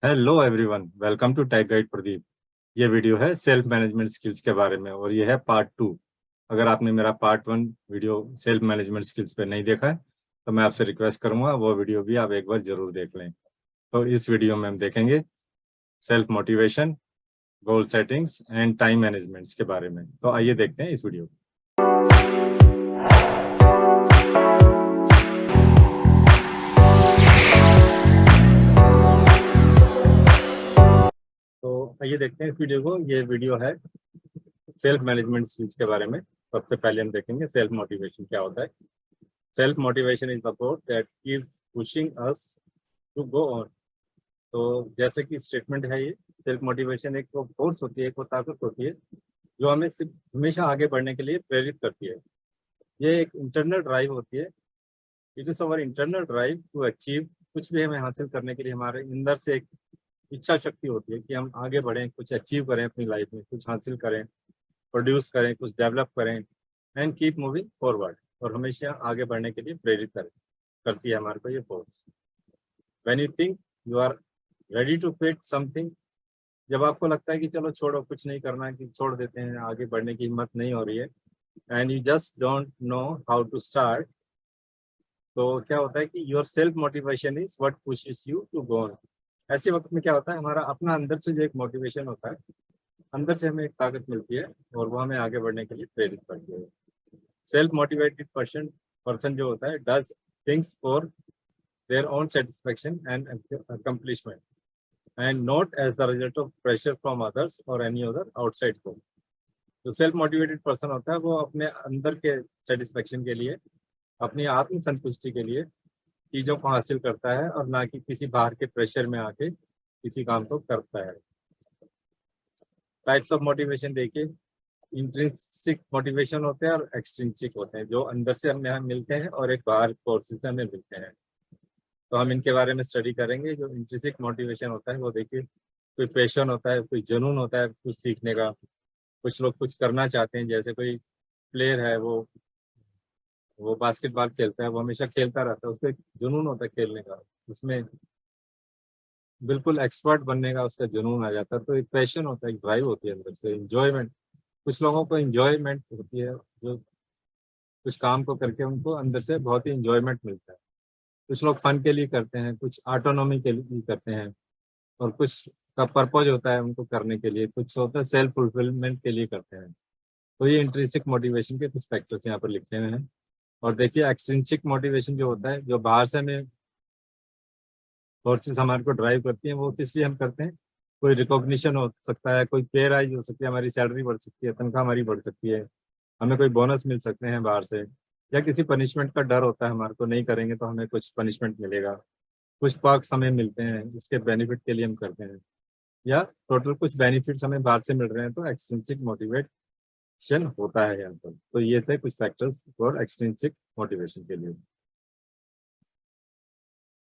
Hello everyone, welcome to tech guide Pradeep. ये video है self management skills के बारे में और ये है पार्ट 2। अगर आपने मेरा part 1 video self management skills पे नहीं देखा है तो मैं आपसे रिक्वेस्ट करूंगा वो वीडियो भी आप एक बार जरूर देख लें। तो इस वीडियो में हम देखेंगे self motivation, goal settings and time managements के बारे में। तो आइए देखते हैं इस वीडियो को। तो आइए देखते हैं इस वीडियो को। ये वीडियो है सेल्फ मैनेजमेंट स्किल्स के बारे में। सबसे पहले हम देखेंगे सेल्फ मोटिवेशन क्या होता है। Self motivation is the force that keeps pushing us to go on. तो जैसे कि स्टेटमेंट है, ये सेल्फ मोटिवेशन एक वो फोर्स होती है, एक वो ताकत होती है जो हमें सिर्फ हमेशा आगे बढ़ने के लिए प्रेरित करती है। ये एक इंटरनल ड्राइव होती है। It is our internal drive to achieve. कुछ भी हमें हासिल करने के लिए हमारे अंदर से एक इच्छा शक्ति होती है कि हम आगे बढ़ें, कुछ अचीव करें अपनी लाइफ में, कुछ हासिल करें, प्रोड्यूस करें, कुछ डेवलप करें एंड कीप मूविंग फॉरवर्ड। और हमेशा आगे बढ़ने के लिए प्रेरित करती है हमारे को ये force. When you think you are ready to quit something, जब आपको लगता है कि चलो छोड़ो, कुछ नहीं करना है, कि छोड़ देते हैं, आगे बढ़ने की हिम्मत नहीं हो रही है, and you just don't know how to start, तो क्या होता है कि your self motivation is what pushes you to go on. ऐसे वक्त में क्या होता है, हमारा अपना अंदर से जो एक मोटिवेशन होता है, अंदर से हमें एक ताकत मिलती है और वो हमें आगे बढ़ने के लिए प्रेरित करती है। सेल्फ मोटिवेटेड पर्सन जो होता है does things for their own satisfaction and accomplishment and not as the result of pressure from others और एनी अदर आउटसाइड फोर्स। जो सेल्फ मोटिवेटेड पर्सन होता है वो अपने अंदर के सेटिस्फेक्शन के लिए, अपनी आत्म संतुष्टि के लिए चीजों को हासिल करता है और ना कि किसी बाहर के प्रेशर में आके किसी काम को करता है। टाइप्स ऑफ मोटिवेशन देखिए, इंट्रिंसिक मोटिवेशन होते हैं और एक्सट्रिंसिक होते हैं, जो अंदर से हमें मिलते हैं और एक बाहर फोर्सेस से हमें मिलते हैं। तो हम इनके बारे में स्टडी करेंगे। जो इंट्रिंसिक मोटिवेशन होता है वो देखिए, कोई पैशन होता है, कोई जुनून होता है कुछ सीखने का। कुछ लोग कुछ करना चाहते हैं, जैसे कोई प्लेयर है, वो बास्केटबॉल खेलता है, वो हमेशा खेलता रहता है, उसको एक जुनून होता है खेलने का, उसमें बिल्कुल एक्सपर्ट बनने का उसका जुनून आ जाता है। तो एक पैशन होता है, एक ड्राइव होती है अंदर से, इंजॉयमेंट। कुछ लोगों को इंजॉयमेंट होती है, जो कुछ काम को करके उनको अंदर से बहुत ही इंजॉयमेंट मिलता है। कुछ लोग फन के लिए करते हैं, कुछ ऑटोनॉमी के लिए करते हैं, और कुछ का पर्पज होता है उनको करने के लिए, कुछ होता है सेल्फ फुलफिलमेंट के लिए करते हैं। तो ये इंट्रिंसिक मोटिवेशन के कुछ फैक्टर्स यहाँ पर लिखे हुए हैं। और देखिए एक्सट्रिंसिक मोटिवेशन जो होता है, जो बाहर से हमें फोर्सेस हमारे को ड्राइव करती हैं, वो किस लिए हम करते हैं। कोई रिकॉग्निशन हो सकता है, कोई पे राइज हो सकती है, हमारी सैलरी बढ़ सकती है, तनख्वाह हमारी बढ़ सकती है, हमें कोई बोनस मिल सकते हैं बाहर से, या किसी पनिशमेंट का डर होता है हमारे को, नहीं करेंगे तो हमें कुछ पनिशमेंट मिलेगा। कुछ पर्क्स हमें मिलते हैं जिसके बेनिफिट के लिए हम करते हैं, या टोटल कुछ बेनिफिट्स हमें बाहर से मिल रहे हैं, तो एक्सट्रिंसिक मोटिवेशन होता है यहाँ पर। तो ये थे कुछ फैक्टर्स फॉर एक्सट्रिंसिक मोटिवेशन के लिए।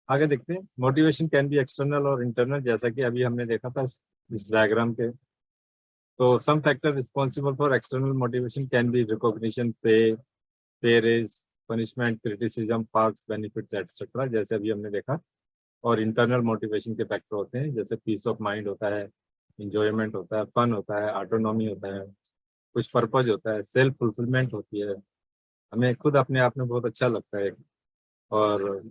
आगे देखते हैं, मोटिवेशन कैन बी एक्सटर्नल और इंटरनल, जैसा कि अभी हमने देखा था इस डायग्राम के। तो some factor responsible for external motivation can be recognition, pay raise, punishment, criticism, perks, benefits etcetera, जैसे अभी हमने देखा। और इंटरनल मोटिवेशन के फैक्टर होते हैं, जैसे पीस ऑफ माइंड होता है, इंजॉयमेंट होता है, फन होता है, ऑटोनॉमी होता है, कुछ पर्पज होता है, सेल्फ फुलफिलमेंट होती है, हमें खुद अपने आप में बहुत अच्छा लगता है, और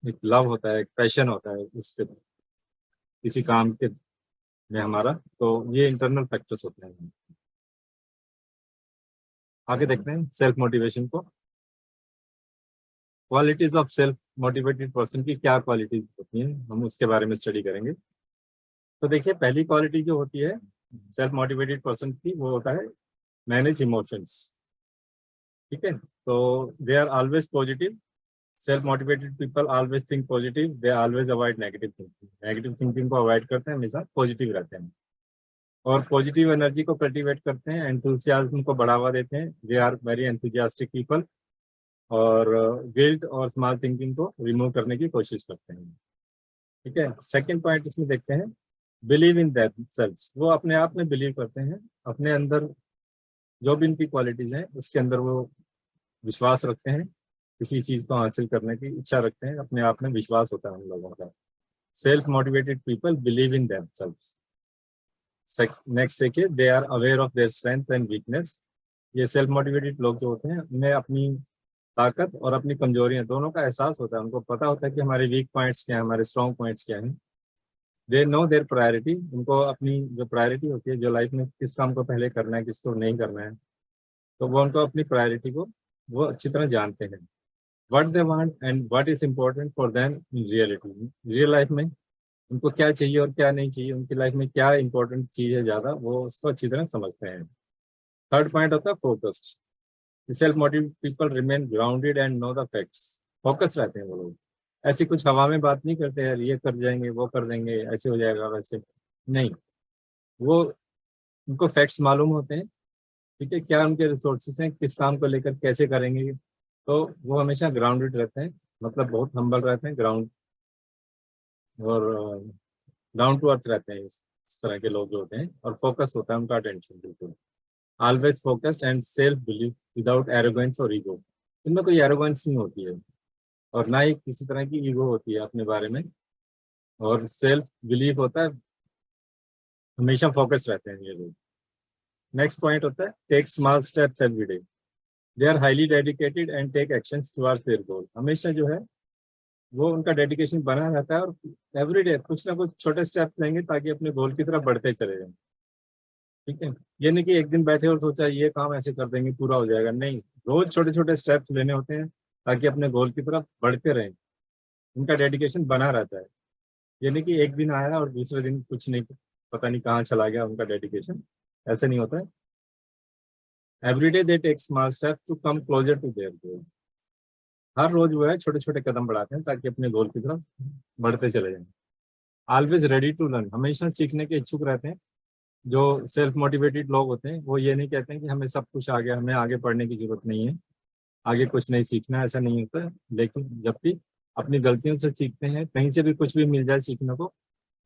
एक लव होता है, एक पैशन होता है उसके किसी काम के में हमारा। तो ये इंटरनल फैक्टर्स होते हैं। आगे देखते हैं सेल्फ मोटिवेशन को। Qualities of self motivated person की क्या क्वालिटीज होती हैं, हम उसके बारे में स्टडी करेंगे। तो देखिए, पहली क्वालिटी जो होती है सेल्फ मोटिवेटेड पर्सन की, वो होता है मैनेज इमोशंस। ठीक है, तो they are always positive. Self motivated people always think positive, they always avoid negative thinking. Negative thinking को अवॉइड करते हैं, हमेशा पॉजिटिव रहते हैं, और पॉजिटिव एनर्जी को कल्टीवेट करते हैं, एंथुसियाज्म को बढ़ावा देते हैं। They are very enthusiastic people, और गिल्ट और स्मॉल थिंकिंग को रिमूव करने की कोशिश करते हैं। ठीक है, सेकंड पॉइंट इसमें देखते हैं, बिलीव इन देमसेल्व्स। वो अपने आप में बिलीव करते हैं, अपने अंदर जो भी इनकी क्वालिटीज हैं उसके अंदर वो विश्वास रखते हैं, किसी चीज को हासिल करने की इच्छा रखते हैं, अपने आप में विश्वास होता है उन लोगों का। Self motivated people believe in themselves. Next देखिए, they are aware of their strength and weakness. ये सेल्फ मोटिवेटेड लोग जो होते हैं उन्हें अपनी ताकत और अपनी कमजोरियां दोनों का एहसास होता है। उनको पता होता है कि हमारे वीक पॉइंट्स क्या हैं, हमारे स्ट्रॉन्ग पॉइंट्स क्या हैं। They know there priority. उनको अपनी जो प्रायोरिटी होती है, जो लाइफ में किस काम को पहले करना है, किसको नहीं करना है, तो वो उनको अपनी प्रायोरिटी को वो अच्छी तरह जानते हैं। What they want and what is important for them in reality. Real life में उनको क्या चाहिए और क्या नहीं चाहिए, उनकी लाइफ में क्या इंपॉर्टेंट चीज है ज्यादा, वो उसको अच्छी तरह समझते हैं। थर्ड पॉइंट होता है focused. Self motivated people remain grounded and know the facts. Focus रहते हैं वो लोग, ऐसी कुछ हवा में बात नहीं करते यार, ये कर जाएंगे, वो कर देंगे, ऐसे हो जाएगा, वैसे नहीं। वो उनको फैक्ट्स मालूम होते हैं, ठीक है, क्या उनके रिसोर्सेज हैं, किस काम को लेकर कैसे करेंगे। तो वो हमेशा ग्राउंडेड रहते हैं, मतलब बहुत हम्बल रहते हैं, ग्राउंड और डाउन टू अर्थ रहते हैं। इस तरह के लोग जो होते हैं, और फोकस होता है उनका अटेंशन बिल्कुल। Always focused and self believe without arrogance और ईगो। इनमें कोई एरोगेंस नहीं होती है और ना ही किसी तरह की ईगो होती है अपने बारे में। और सेल्फ बिलीव होता है, हमेशा फोकस रहते हैं ये लोग। नेक्स्ट पॉइंट होता है take small steps every day. They are highly dedicated and take actions towards their goal. हमेशा जो है वो उनका डेडिकेशन बना रहता है और एवरी डे कुछ ना कुछ छोटे स्टेप्स लेंगे ताकि अपने गोल की तरफ बढ़ते चले जाएं। ठीक है, ये नहीं कि एक दिन बैठे और सोचा ये काम ऐसे कर देंगे पूरा हो जाएगा, नहीं। रोज छोटे छोटे स्टेप्स लेने होते हैं ताकि अपने गोल की तरफ बढ़ते रहें। उनका डेडिकेशन बना रहता है। ये नहीं कि एक दिन आया और दूसरे दिन कुछ नहीं, पता नहीं कहाँ चला गया उनका डेडिकेशन, ऐसे नहीं होता है। Every day they take small step to come closer to their goal. हर रोज वो है छोटे छोटे कदम बढ़ाते हैं ताकि अपने गोल की तरफ बढ़ते चले जाएं। Always ready to learn. हमेशा सीखने के इच्छुक रहते हैं। जो सेल्फ मोटिवेटेड लोग होते हैं वो ये नहीं कहते हैं कि हमें सब कुछ आ गया, हमें आगे पढ़ने की जरूरत नहीं है, आगे कुछ नहीं सीखना है, ऐसा नहीं होता है। लेकिन जब भी अपनी गलतियों से सीखते हैं, कहीं से भी कुछ भी मिल जाए सीखने को,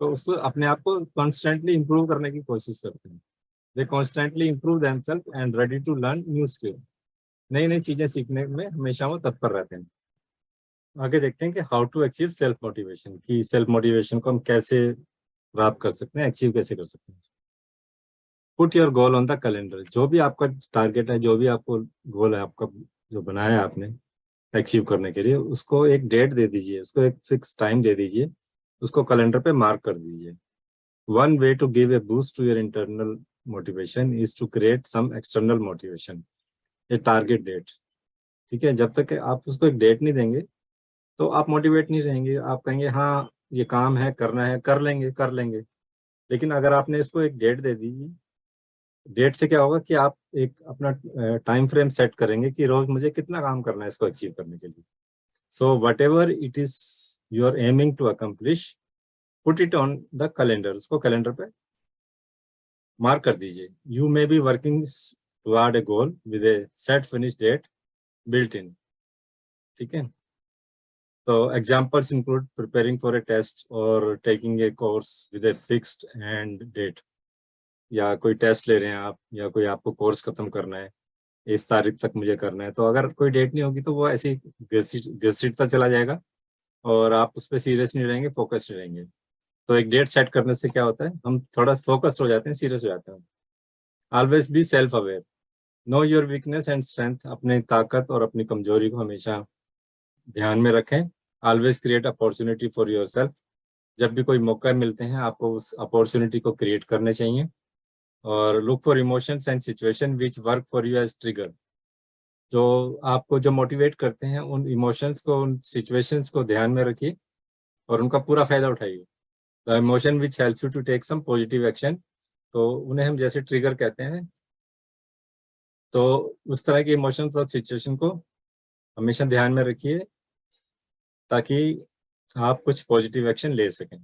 तो उसको अपने आप को कॉन्स्टेंटली इंप्रूव करने की कोशिश करते हैं। They constantly improve themself and ready to learn new skill. नई नई चीजें सीखने में हमेशा वो तत्पर रहते हैं। आगे देखते हैं कि how to achieve self motivation, कि सेल्फ मोटिवेशन को हम कैसे प्राप्त कर सकते हैं, अचीव कैसे कर सकते हैं। Put your goal on the calendar. जो भी आपका टारगेट है, जो भी आपको गोल है आपका, जो बनाया है आपने अचीव करने के लिए, उसको एक डेट दे दीजिए, उसको एक फिक्स टाइम दे दीजिए, उसको कैलेंडर पे मार्क कर दीजिए। One way to give a boost to your internal motivation is to create some external motivation, a target date. ठीक है, जब तक आप उसको एक डेट नहीं देंगे तो आप मोटिवेट नहीं रहेंगे। आप कहेंगे हाँ ये काम है, करना है, कर लेंगे कर लेंगे। लेकिन अगर आपने इसको एक डेट दे दी, डेट से क्या होगा कि आप एक अपना टाइम फ्रेम सेट करेंगे कि रोज मुझे कितना काम करना है इसको अचीव करने के लिए। So whatever it is you are aiming to accomplish, put it on the calendar. उसको कैलेंडर पे मार्क कर दीजिए। You may be working toward a goal with a set finish date built in. ठीक है, तो examples include preparing for a test और taking a course with a fixed end date. या कोई टेस्ट ले रहे हैं आप, या कोई आपको कोर्स खत्म करना है, इस तारीख तक मुझे करना है, तो अगर कोई डेट नहीं होगी तो वो ऐसे ही घसीटता चला जाएगा और आप उस पर सीरियस नहीं रहेंगे, फोकस नहीं रहेंगे। तो एक डेट सेट करने से क्या होता है, हम थोड़ा फोकस हो जाते हैं, सीरियस हो जाते हैं। Always be self aware. Know your weakness and strength. अपनी ताकत और अपनी कमजोरी को हमेशा ध्यान में रखें। Always create opportunity for your self. जब भी कोई मौका मिलते हैं आपको उस अपॉर्चुनिटी को क्रिएट करने चाहिए। और look for emotions and situation which work for you edge trigger. जो आपको जो मोटिवेट करते हैं उन इमोशंस को, उन सिचुएशंस को ध्यान में रखिए और उनका पूरा फायदा उठाइए। The emotion which help you to take some positive action, तो उन्हें हम जैसे ट्रिगर कहते हैं। तो उस तरह के इमोशंस और सिचुएशन को हमेशा ध्यान में रखिए ताकि आप कुछ पॉजिटिव एक्शन ले सकें।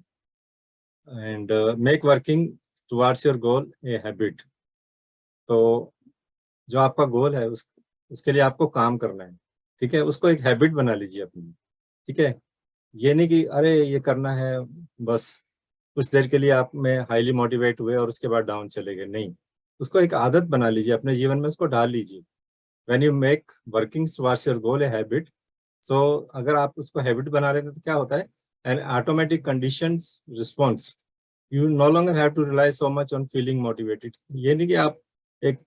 And make working towards your goal a habit. तो जो आपका गोल है उसके लिए आपको काम करना है। ठीक है, उसको एक हैबिट बना लीजिए अपनी। ठीक है, ये नहीं कि अरे ये करना है बस कुछ देर के लिए आप में हाईली मोटिवेट हुए और उसके बाद डाउन चले गए, नहीं। उसको एक आदत बना लीजिए, अपने जीवन में उसको डाल लीजिए। When you make working towards your goal a habit, so अगर आप उसको हैबिट बना लेते तो क्या होता है an automatic conditions response. You no longer have to rely so much on feeling motivated. ये नहीं कि आप एक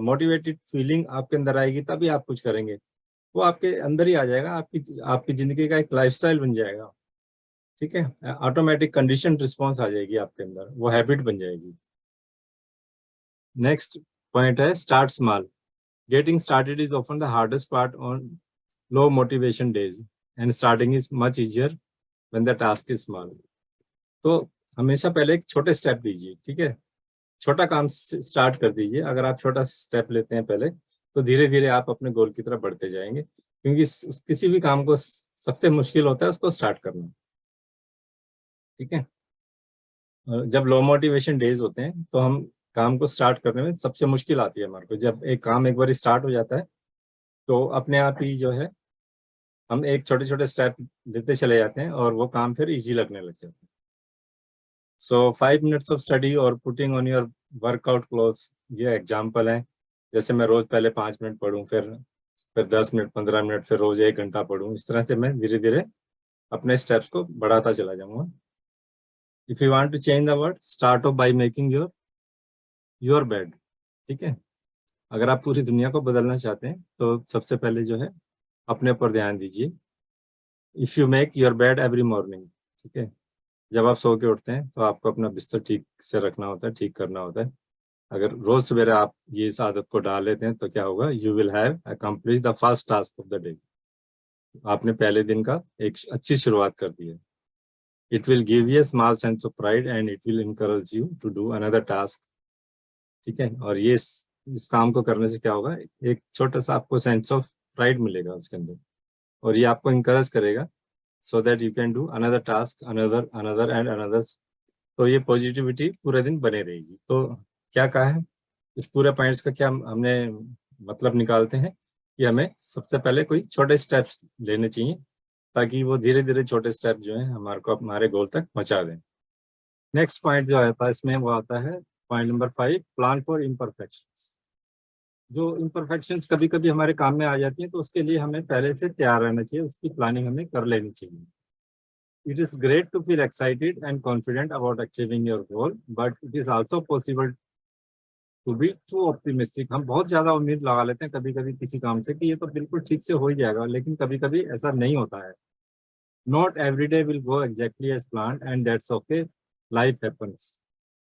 मोटिवेटेड फीलिंग आपके अंदर आएगी तभी आप कुछ करेंगे, वो आपके अंदर ही आ जाएगा, आपकी आपकी जिंदगी का एक लाइफस्टाइल बन जाएगा। ठीक है, ऑटोमेटिक कंडीशन रिस्पॉन्स आ जाएगी आपके अंदर, वो हैबिट बन जाएगी। नेक्स्ट पॉइंट है start small. Getting started is often the hardest part on low motivation days and starting is much easier when the task is small. तो हमेशा पहले एक छोटे स्टेप लीजिए, ठीक है, छोटा काम स्टार्ट कर दीजिए। अगर आप छोटा स्टेप लेते हैं पहले, तो धीरे धीरे आप अपने गोल की तरफ बढ़ते जाएंगे, क्योंकि किसी भी काम को सबसे मुश्किल होता है उसको स्टार्ट करना। ठीक है, जब लो मोटिवेशन डेज होते हैं तो हम काम को स्टार्ट करने में सबसे मुश्किल आती है हमारे को। जब एक काम एक बार स्टार्ट हो जाता है तो अपने आप ही जो है हम एक छोटे छोटे स्टेप लेते चले जाते हैं और वो काम फिर इजी लगने लग जाता है। सो 5 मिनट्स ऑफ स्टडी और putting on your workout clothes, ये एग्जाम्पल है। जैसे मैं रोज पहले 5 मिनट पढूं, फिर 10 मिनट, 15 मिनट, फिर रोज 1 घंटा पढूं। इस तरह से मैं धीरे धीरे अपने स्टेप्स को बढ़ाता चला जाऊंगा। If you want to change the world, start off by making your bed. ठीक है, अगर आप पूरी दुनिया को बदलना चाहते हैं तो सबसे पहले जो है अपने ऊपर ध्यान दीजिए। If you make your bed every morning, ठीक है, जब आप सो के उठते हैं तो आपको अपना बिस्तर ठीक से रखना होता है, ठीक करना होता है। अगर रोज सवेरे आप ये इस आदत को डाल लेते हैं तो क्या होगा, you will have accomplish the first task of the day. आपने पहले दिन का एक अच्छी शुरुआत कर दी है। It will give you a small sense of pride and it will encourage you to do another task. ठीक है, और ये इस काम को करने से क्या होगा, एक छोटा सा आपको सेंस ऑफ प्राइड मिलेगा उसके अंदर, और ये आपको इंकरेज करेगा so that you can do another task, another and another। तो ये पॉजिटिविटी पूरे दिन बने रहेगी। तो क्या कहा है, इस पूरे पॉइंट्स का क्या हमने मतलब निकालते हैं कि हमें सबसे पहले कोई छोटे स्टेप्स लेने चाहिए, ताकि वो धीरे धीरे छोटे स्टेप जो है हमारे को हमारे गोल तक पहुंचा दें। नेक्स्ट पॉइंट जो आता है इसमें वो आता है point number 5, plan for imperfections. जो इम्परफेक्शंस कभी कभी हमारे काम में आ जाती हैं तो उसके लिए हमें पहले से तैयार रहना चाहिए, उसकी प्लानिंग हमें कर लेनी चाहिए। It is great to feel excited and confident about achieving your goal, but it is also possible to be too optimistic। हम बहुत ज्यादा उम्मीद लगा लेते हैं कभी कभी किसी काम से कि ये तो बिल्कुल ठीक से हो ही जाएगा, लेकिन कभी कभी ऐसा नहीं होता है। Not every day will go exactly as planned and that's okay, life happens।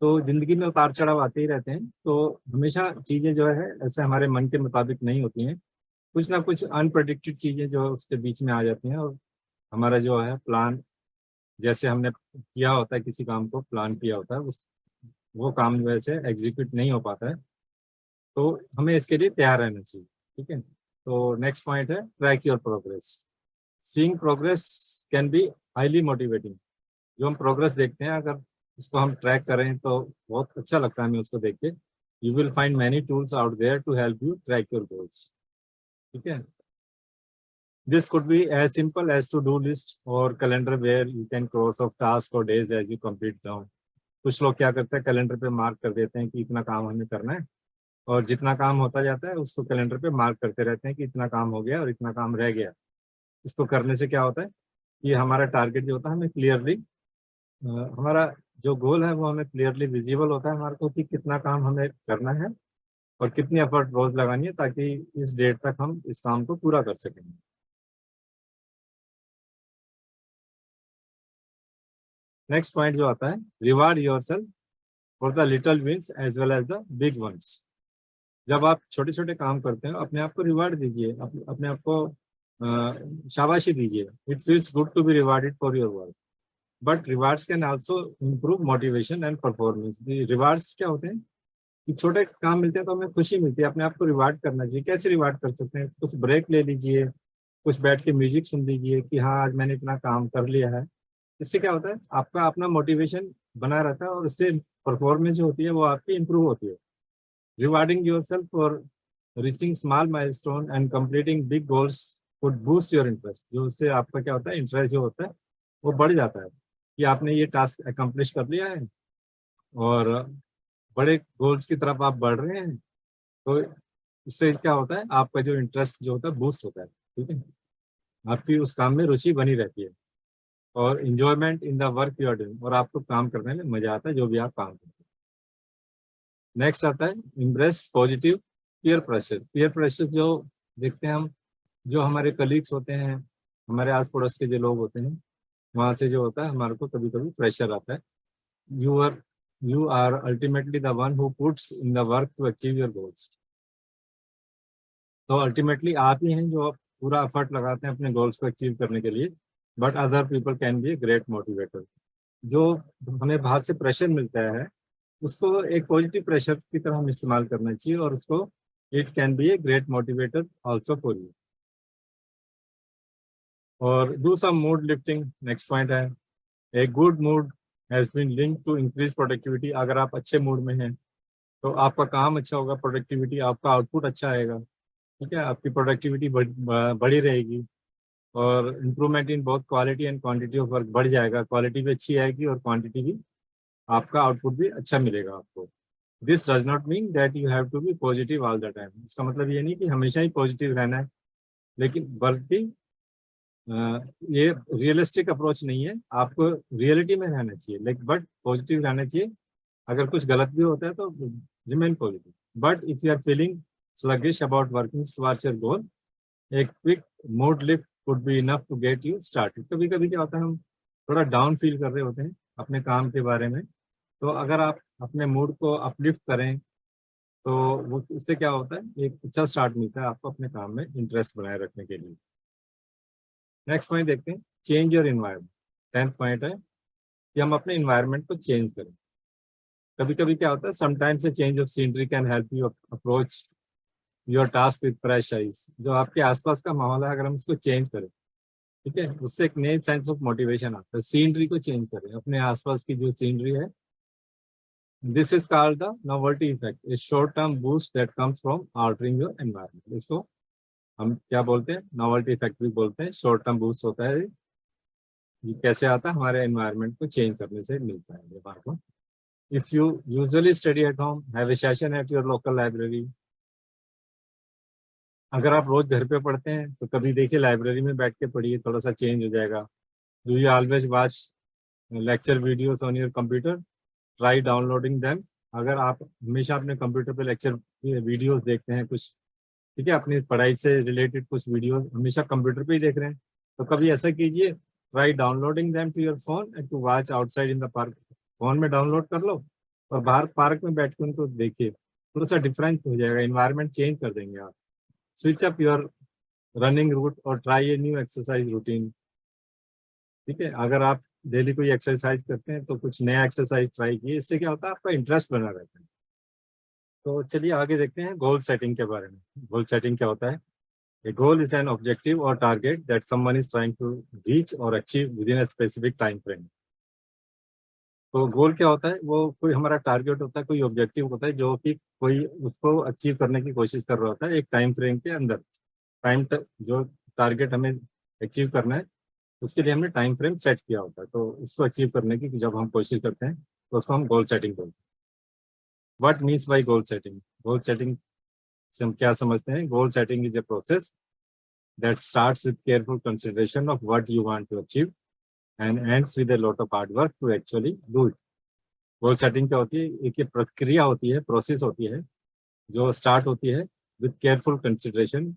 तो जिंदगी में उतार चढ़ाव आते ही रहते हैं, तो हमेशा चीजें जो है ऐसे हमारे मन के मुताबिक नहीं होती हैं। कुछ ना कुछ अनप्रेडिक्टेड चीजें जो उसके बीच में आ जाती हैं, और हमारा जो है प्लान, जैसे हमने किया होता है किसी काम को प्लान किया होता है, उस वो काम वैसे एग्जीक्यूट नहीं हो पाता है, तो हमें इसके लिए तैयार रहना चाहिए। ठीक है, तो नेक्स्ट पॉइंट है track your progress. Seeing progress can be highly motivating. जो हम प्रोग्रेस देखते हैं, अगर उसको हम ट्रैक करें तो बहुत अच्छा लगता है हमें उसको देख के। You will find many tools out there to help you track your goals. ठीक है, this could be as simple as to-do list or calendar where you can cross off tasks or days as you complete them। कुछ लोग क्या करते हैं, calendar पे mark कर देते हैं कि इतना काम हमें करना है, और जितना काम होता जाता है उसको कैलेंडर पे मार्क करते रहते हैं कि इतना काम हो गया और इतना काम रह गया। इसको करने से क्या होता है कि हमारा टारगेट जो होता है हमें क्लियरली, हमारा जो गोल है वो हमें क्लियरली विजिबल होता है हमारे को कि कितना काम हमें करना है और कितनी एफर्ट रोज लगानी है, ताकि इस डेट तक हम इस काम को पूरा कर सकें। नेक्स्ट पॉइंट जो आता है, reward yourself for the little wins as well as the big ones. जब आप छोटे छोटे काम करते हैं अपने आप को रिवार्ड दीजिए, अपने आप को शाबाशी दीजिए। It feels good to be rewarded for your work, but rewards can also improve motivation and performance. Rewards क्या होते हैं कि छोटे काम मिलते हैं तो हमें खुशी मिलती है, अपने आप को रिवार्ड करना चाहिए। कैसे रिवार्ड कर सकते हैं, कुछ ब्रेक ले लीजिए, कुछ बैठ के म्यूजिक सुन लीजिए कि हाँ आज मैंने इतना काम कर लिया है। इससे क्या होता है, आपका अपना मोटिवेशन बना रहता है और इससे परफॉर्मेंस जो होती है वो आपकी इंप्रूव होती है। Rewarding yourself for reaching small milestone and completing big goals would boost your interest. जो उससे आपका क्या होता है, इंटरेस्ट जो होता है वो बढ़ जाता है कि आपने ये टास्क अकम्प्लिश कर लिया है और बड़े गोल्स की तरफ आप बढ़ रहे हैं। तो इससे क्या होता है, आपका जो इंटरेस्ट जो होता है बूस्ट होता है। ठीक है, आपकी उस काम में रुचि बनी रहती है। और enjoyment in the work you are doing, और आपको काम करने में मजा आता है जो भी आप काम करते हैं। नेक्स्ट आता है impress positive peer pressure. Peer pressure जो देखते हैं हम, जो हमारे कलीग्स होते हैं, हमारे आस पड़ोस के जो लोग होते हैं, वहाँ से जो होता है हमारे को कभी कभी प्रेशर आता है। You are you are ultimately the one who puts in the work to achieve your goals. तो अल्टीमेटली आप ही हैं जो पूरा एफर्ट लगाते हैं अपने गोल्स को अचीव करने के लिए, but other people can be a great motivator. जो हमें बाहर से प्रेशर मिलता है उसको एक पॉजिटिव प्रेशर की तरह हम इस्तेमाल करना चाहिए, और उसको it can be a great motivator also for you. और do some mood lifting, next point है a good mood has been linked to increase productivity. अगर आप अच्छे मूड में हैं तो आपका काम अच्छा होगा, प्रोडक्टिविटी, आपका आउटपुट अच्छा आएगा, ठीक है, आपकी प्रोडक्टिविटी बढ़ी रहेगी, और इम्प्रूवमेंट इन बहुत quality and quantity of work बढ़ जाएगा, क्वालिटी भी अच्छी आएगी और क्वांटिटी भी, आपका आउटपुट भी अच्छा मिलेगा आपको। This does not mean that you have to be positive all the time. इसका मतलब ये नहीं कि हमेशा ही पॉजिटिव रहना है, लेकिन बल्कि ये रियलिस्टिक अप्रोच नहीं है, आपको रियलिटी में रहना चाहिए, लेकिन बट पॉजिटिव रहना चाहिए। अगर कुछ गलत भी होता है तो remain positive, but if you are feeling sluggish about working towards your goal, a quick mood lift would be enough to get you started। कभी कभी क्या होता है, हम थोड़ा डाउन फील कर रहे होते हैं अपने काम के बारे में, तो अगर आप अपने मूड को अपलिफ्ट करें तो वो उससे क्या होता है, एक अच्छा स्टार्ट मिलता है आपको अपने काम में इंटरेस्ट बनाए रखने के लिए। नेक्स्ट पॉइंट देखते हैं, change your environment. 10th point है कि हम अपने इन्वायरमेंट को चेंज करें। कभी कभी क्या होता है, sometimes a change of scenery can help you approach your task with fresh eyes. जो आपके आसपास का माहौल है, अगर हम उसको चेंज करें, ठीक है, उससे एक नई सेंस ऑफ मोटिवेशन आता है। सीनरी को चेंज करें, अपने आसपास की जो सीनरी है, this is called the novelty effect, A short term boost that comes from altering your environment. इसको हम क्या बोलते हैं, नोवेल्टी इफेक्ट भी बोलते हैं। शॉर्ट टर्म बूस्ट होता है, ये कैसे आता है, हमारे एनवायरनमेंट को चेंज करने से मिलता है ये बात को। If you usually study at home, have A session at your local library. अगर आप रोज घर पे पढ़ते हैं तो कभी देखिए लाइब्रेरी में बैठ के पढ़िए, थोड़ा सा चेंज हो जाएगा। Do you always watch lecture videos on your computer, try downloading them. अगर आप हमेशा अपने कंप्यूटर पे लेक्चर वीडियोस देखते हैं कुछ, ठीक है, अपनी पढ़ाई से रिलेटेड कुछ वीडियोस हमेशा कंप्यूटर पे ही देख रहे हैं, तो कभी ऐसा कीजिए, try downloading them to your phone and to watch outside in the park. Phone में डाउनलोड कर लो और बाहर पार्क में बैठ के उनको देखिए, थोड़ा सा डिफरेंट हो जाएगा, इन्वायरमेंट चेंज कर देंगे आप। Switch up your running route और try a new exercise routine. ठीक है, अगर आप डेली कोई एक्सरसाइज करते हैं तो कुछ नया एक्सरसाइज ट्राई कीजिए, इससे क्या होता है, आपका इंटरेस्ट बना रहता है। तो चलिए आगे देखते हैं गोल सेटिंग के बारे में। गोल सेटिंग क्या होता है? A goal is an objective और target that someone is trying to reach और achieve within a specific time frame. तो गोल क्या होता है? वो कोई हमारा टारगेट होता है, कोई ऑब्जेक्टिव होता है जो कि कोई उसको अचीव करने की कोशिश कर रहा होता है एक टाइम फ्रेम के अंदर। जो टारगेट हमें अचीव करना है उसके लिए हमने टाइम फ्रेम सेट किया होता है, तो उसको अचीव करने की जब हम कोशिश करते हैं तो उसको हम गोल सेटिंग बोलते हैं। What means by goal setting? Goal setting से हम क्या समझते हैं? Goal setting is a process that starts with careful consideration of what you want to achieve and ends with a lot of hard work to actually do it. Goal setting क्या होती है? एक ये प्रक्रिया होती है, प्रोसेस होती है, जो स्टार्ट होती है विद केयरफुल कंसिडरेशन।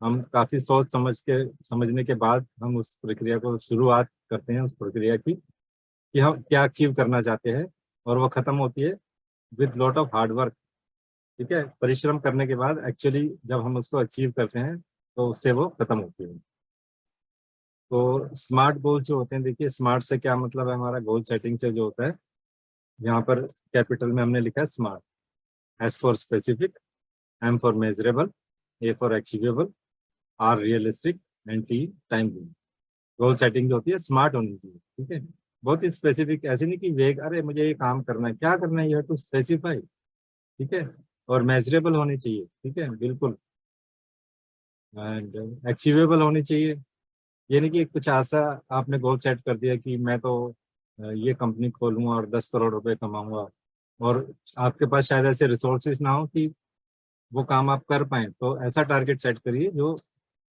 हम काफी सोच समझने के बाद हम उस प्रक्रिया को शुरुआत करते हैं, उस प्रक्रिया की, कि हम क्या अचीव करना चाहते हैं, और वो खत्म होती है with lot of hard work. ठीक है, परिश्रम करने के बाद एक्चुअली जब हम उसको अचीव करते हैं तो उससे वो खत्म होती है। तो स्मार्ट गोल जो होते हैं, देखिए स्मार्ट से क्या मतलब है, हमारा गोल सेटिंग से जो होता है, यहाँ पर कैपिटल में हमने लिखा है SMART. S for specific, M for measurable, A for achievable, R realistic and T timely. Goal setting जो होती है स्मार्ट होनी चाहिए, ठीक है, बहुत ही स्पेसिफिक, ऐसे नहीं कि वेग, अरे मुझे ये काम करना है, क्या करना है, यू हैव टू स्पेसिफाई, ठीक है, और मेजरेबल होनी चाहिए, ठीक है, बिल्कुल, एंड अचीवेबल होनी चाहिए। ये नहीं कि कुछ ऐसा आपने गोल सेट कर दिया कि मैं तो ये कंपनी खोलूंगा और 10 करोड़ रुपए कमाऊंगा, और आपके पास शायद ऐसे रिसोर्सेज ना हो कि वो काम आप कर पाए, तो ऐसा टारगेट सेट करिए जो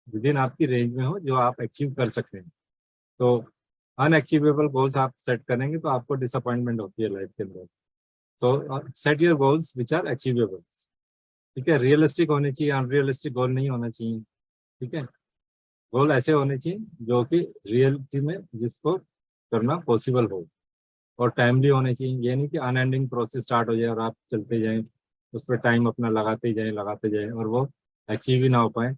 विद इन आपकी रेंज में हो, जो आप अचीव कर सकते हैं। तो अनअचीवेबल गोल्स आप सेट करेंगे तो आपको डिसअपॉइंटमेंट होती है लाइफ के अंदर। So set your goals which are achievable. ठीक है, रियलिस्टिक होने चाहिए, अनरियलिस्टिक गोल नहीं होना चाहिए। ठीक है, गोल ऐसे होने चाहिए जो कि रियलिटी में जिसको करना पॉसिबल हो, और टाइमली होने चाहिए। ये नहीं कि अनएंडिंग प्रोसेस स्टार्ट हो जाए और आप चलते जाएं उस पर टाइम अपना लगाते जाएं और वो अचीव ही ना हो पाए।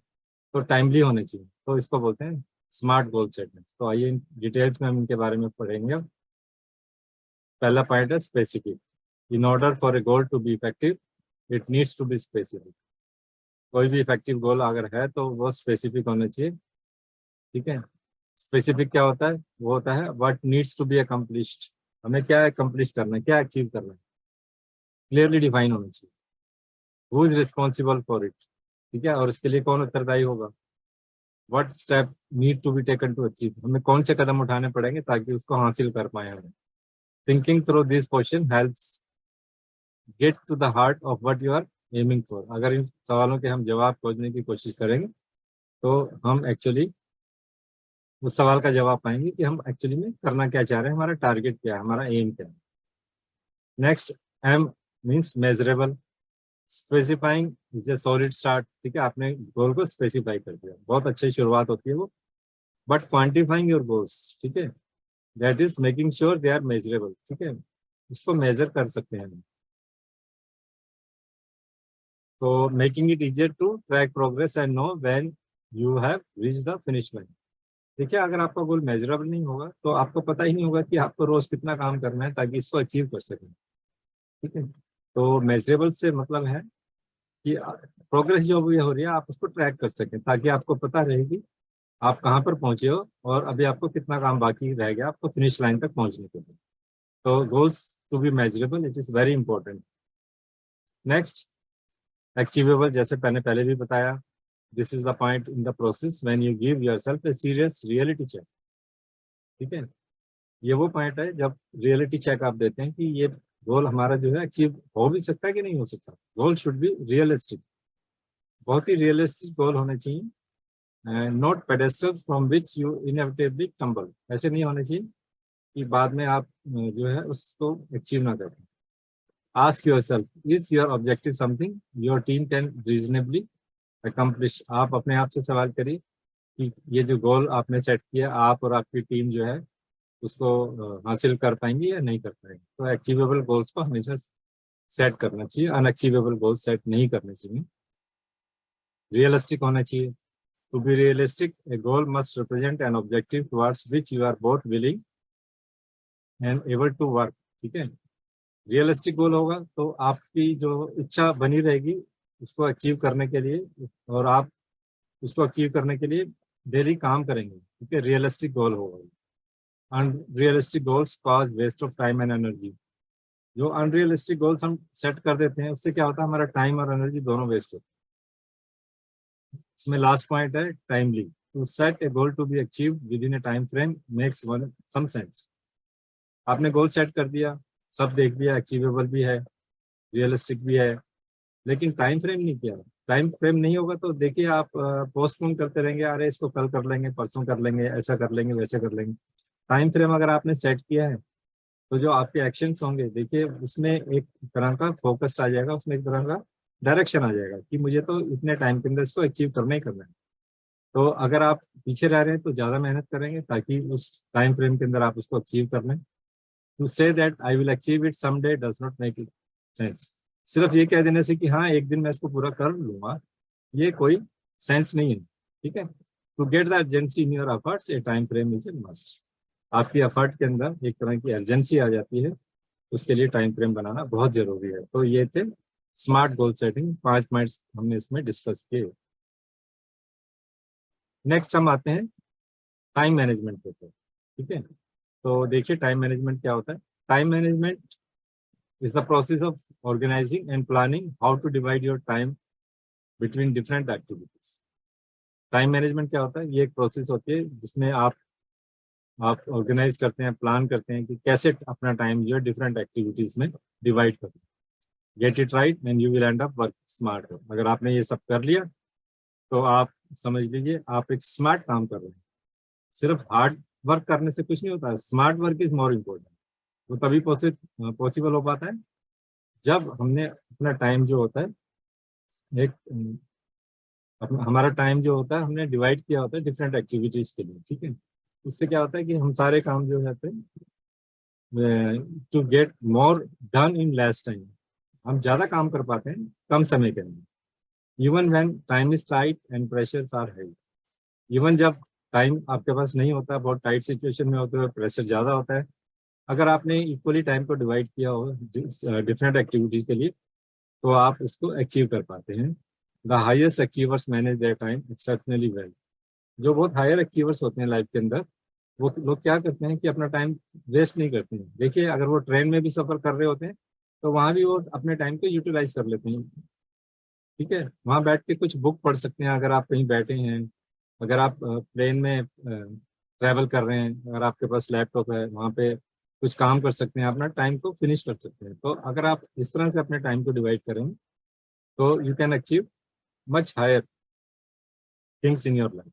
तो टाइमली होने चाहिए, तो इसको बोलते हैं स्मार्ट गोल सेटिंग। तो आइए डिटेल्स में हम इनके बारे में पढ़ेंगे। पहला पॉइंट है specific. In order for a goal to be effective it needs to be specific. कोई भी इफेक्टिव गोल अगर है तो वो स्पेसिफिक होना चाहिए। ठीक है, स्पेसिफिक क्या होता है? वो होता है what needs to be accomplished. हमें क्या अकम्प्लिश करना है, क्या अचीव करना है, क्लियरली डिफाइन होना चाहिए। Who is responsible for it. ठीक है, और इसके लिए कौन उत्तरदायी होगा। What step need to be taken to achieve, हमें कौन से कदम उठाने पड़ेंगे ताकि उसको हासिल कर पाए हम। Thinking through this question helps get to the heart of what you are aiming for. अगर इन सवालों के हम जवाब खोजने की कोशिश करेंगे तो हम एक्चुअली उस सवाल का जवाब पाएंगे कि हम एक्चुअली में करना क्या चाह रहे हैं, हमारा टारगेट क्या है, हमारा एम क्या है। Next, M means measurable. Specifying is a solid start. ठीक है, आपने गोल को स्पेसिफाई कर दिया, बहुत अच्छी शुरुआत होती है वो। बट क्वांटिफाइंग योर गोल्स, ठीक है, that is making sure they are measurable. ठीक है, उसको मेजर कर सकते हैं हम। तो making it easier to track progress and know when you have reach the finish line. देखिए, अगर आपका गोल मेजरेबल नहीं होगा तो आपको पता ही नहीं होगा कि आपको रोज कितना काम करना है ताकि इसको अचीव कर सकें। ठीक है, तो मेजरेबल से मतलब है कि प्रोग्रेस जो भी हो रही है आप उसको ट्रैक कर सकें ताकि आपको पता रहे कि आप कहाँ पर पहुंचे हो और अभी आपको कितना काम बाकी रह गया आपको फिनिश लाइन तक पहुंचने के लिए। तो goals to be measurable it is very important. Next, achievable, जैसे मैंने पहले भी बताया, this is the point in the process when you give yourself a serious reality check. ठीक है, ये वो पॉइंट है जब रियलिटी चेक आप देते हैं कि ये गोल हमारा जो है अचीव हो भी सकता है कि नहीं हो सकता। गोल शुड बी रियलिस्टिक, बहुत ही रियलिस्टिक गोल होने चाहिए। Not pedestals from which you inevitably tumble. ऐसे नहीं होने चाहिए कि बाद में आप जो है उसको अचीव ना करें। Ask yourself, is your objective something your team can reasonably accomplish. आप अपने आप से सवाल करिए कि ये जो गोल आपने सेट किया आप और आपकी टीम जो है उसको हासिल कर पाएंगे या नहीं कर पाएंगे। तो अचीवेबल गोल्स को हमेशा सेट करना चाहिए, अनअचीवेबल गोल्स सेट नहीं करने चाहिए। रियलिस्टिक होना चाहिए। To be realistic a goal must represent an objective towards which you are both willing and able to work. ठीक है, रियलिस्टिक गोल होगा तो आपकी जो इच्छा बनी रहेगी उसको अचीव करने के लिए, और आप उसको अचीव करने के लिए डेली काम करेंगे। ठीक है, रियलिस्टिक गोल होगा। Unrealistic goals cause waste of time and energy. जो अनरियलिस्टिक गोल्स हम सेट कर देते हैं उससे क्या होता है, हमारा टाइम और एनर्जी दोनों वेस्ट होता है। इसमें लास्ट पॉइंट है timely. To set a goal to be achieve within a time frame makes one some sense. आपने गोल सेट कर दिया, सब देख लिया, अचीवेबल भी है, रियलिस्टिक भी है, लेकिन टाइम फ्रेम नहीं किया। टाइम फ्रेम नहीं होगा तो देखिए आप पोस्टपोन करते रहेंगे, अरे इसको कल कर लेंगे, परसों कर लेंगे, ऐसा कर लेंगे, वैसे कर लेंगे। टाइम फ्रेम अगर आपने सेट किया है तो जो आपके एक्शंस होंगे देखिए उसमें एक तरह का फोकस आ जाएगा, उसमें एक तरह का डायरेक्शन आ जाएगा कि मुझे तो इतने टाइम के अंदर इसको अचीव करना ही करना है। तो अगर आप पीछे रह रहे हैं तो ज़्यादा मेहनत करेंगे ताकि उस टाइम फ्रेम के अंदर आप उसको अचीव कर लें। To say that I will achieve it someday does not make it sense. सिर्फ ये कह देने से कि हाँ एक दिन मैं इसको पूरा कर लूंगा, ये कोई सेंस नहीं है। ठीक है, to get the urgency in your efforts a time frame is a must. आपकी एफर्ट के अंदर एक तरह की अर्जेंसी आ जाती है, उसके लिए टाइम फ्रेम बनाना बहुत जरूरी है। तो ये थे स्मार्ट गोल सेटिंग, 5 पॉइंट्स हमने इसमें डिस्कस किए। नेक्स्ट हम आते हैं टाइम मैनेजमेंट के ऊपर। ठीक है, तो देखिए टाइम मैनेजमेंट क्या होता है। Time management is the process of organizing and planning how to divide your time between different activities. Time management क्या होता है, ये एक प्रोसेस होती है जिसमें आप ऑर्गेनाइज करते हैं, प्लान करते हैं कि कैसे अपना टाइम जो है डिफरेंट एक्टिविटीज में डिवाइड करें। Get it right and you will and up work smart. अगर आपने ये सब कर लिया तो आप समझ लीजिए आप एक स्मार्ट काम कर रहे हैं। सिर्फ हार्ड वर्क करने से कुछ नहीं होता, smart work is more important. वो तभी पॉसिबल हो पाता है जब हमने अपना टाइम जो होता है एक हमारा टाइम जो होता है हमने डिवाइड किया होता है डिफरेंट एक्टिविटीज के लिए, ठीक है। इससे क्या होता है कि हम सारे काम जो रहते हैं to get more done in less time, हम ज्यादा काम कर पाते हैं कम समय के अंदर। Even when time is tight and pressures are high, even जब टाइम आपके पास नहीं होता, बहुत टाइट सिचुएशन में होते हुए प्रेशर ज्यादा होता है, अगर आपने इक्वली टाइम को डिवाइड किया हो डिफरेंट एक्टिविटीज के लिए तो आप उसको अचीव कर पाते हैं। The highest achievers manage their time exceptionally well. जो बहुत हायर अचीवर्स होते हैं लाइफ के अंदर, वो लोग क्या करते हैं कि अपना टाइम वेस्ट नहीं करते हैं। देखिए अगर वो ट्रेन में भी सफर कर रहे होते हैं तो वहां भी वो अपने टाइम को यूटिलाइज कर लेते हैं, ठीक है। वहां बैठ के कुछ बुक पढ़ सकते हैं अगर आप कहीं बैठे हैं, अगर आप प्लेन में ट्रैवल कर रहे हैं, अगर आपके पास लैपटॉप है वहाँ पे कुछ काम कर सकते हैं, अपना टाइम को फिनिश कर सकते हैं। तो अगर आप इस तरह से अपने टाइम को डिवाइड करें तो you can achieve much higher things in your life.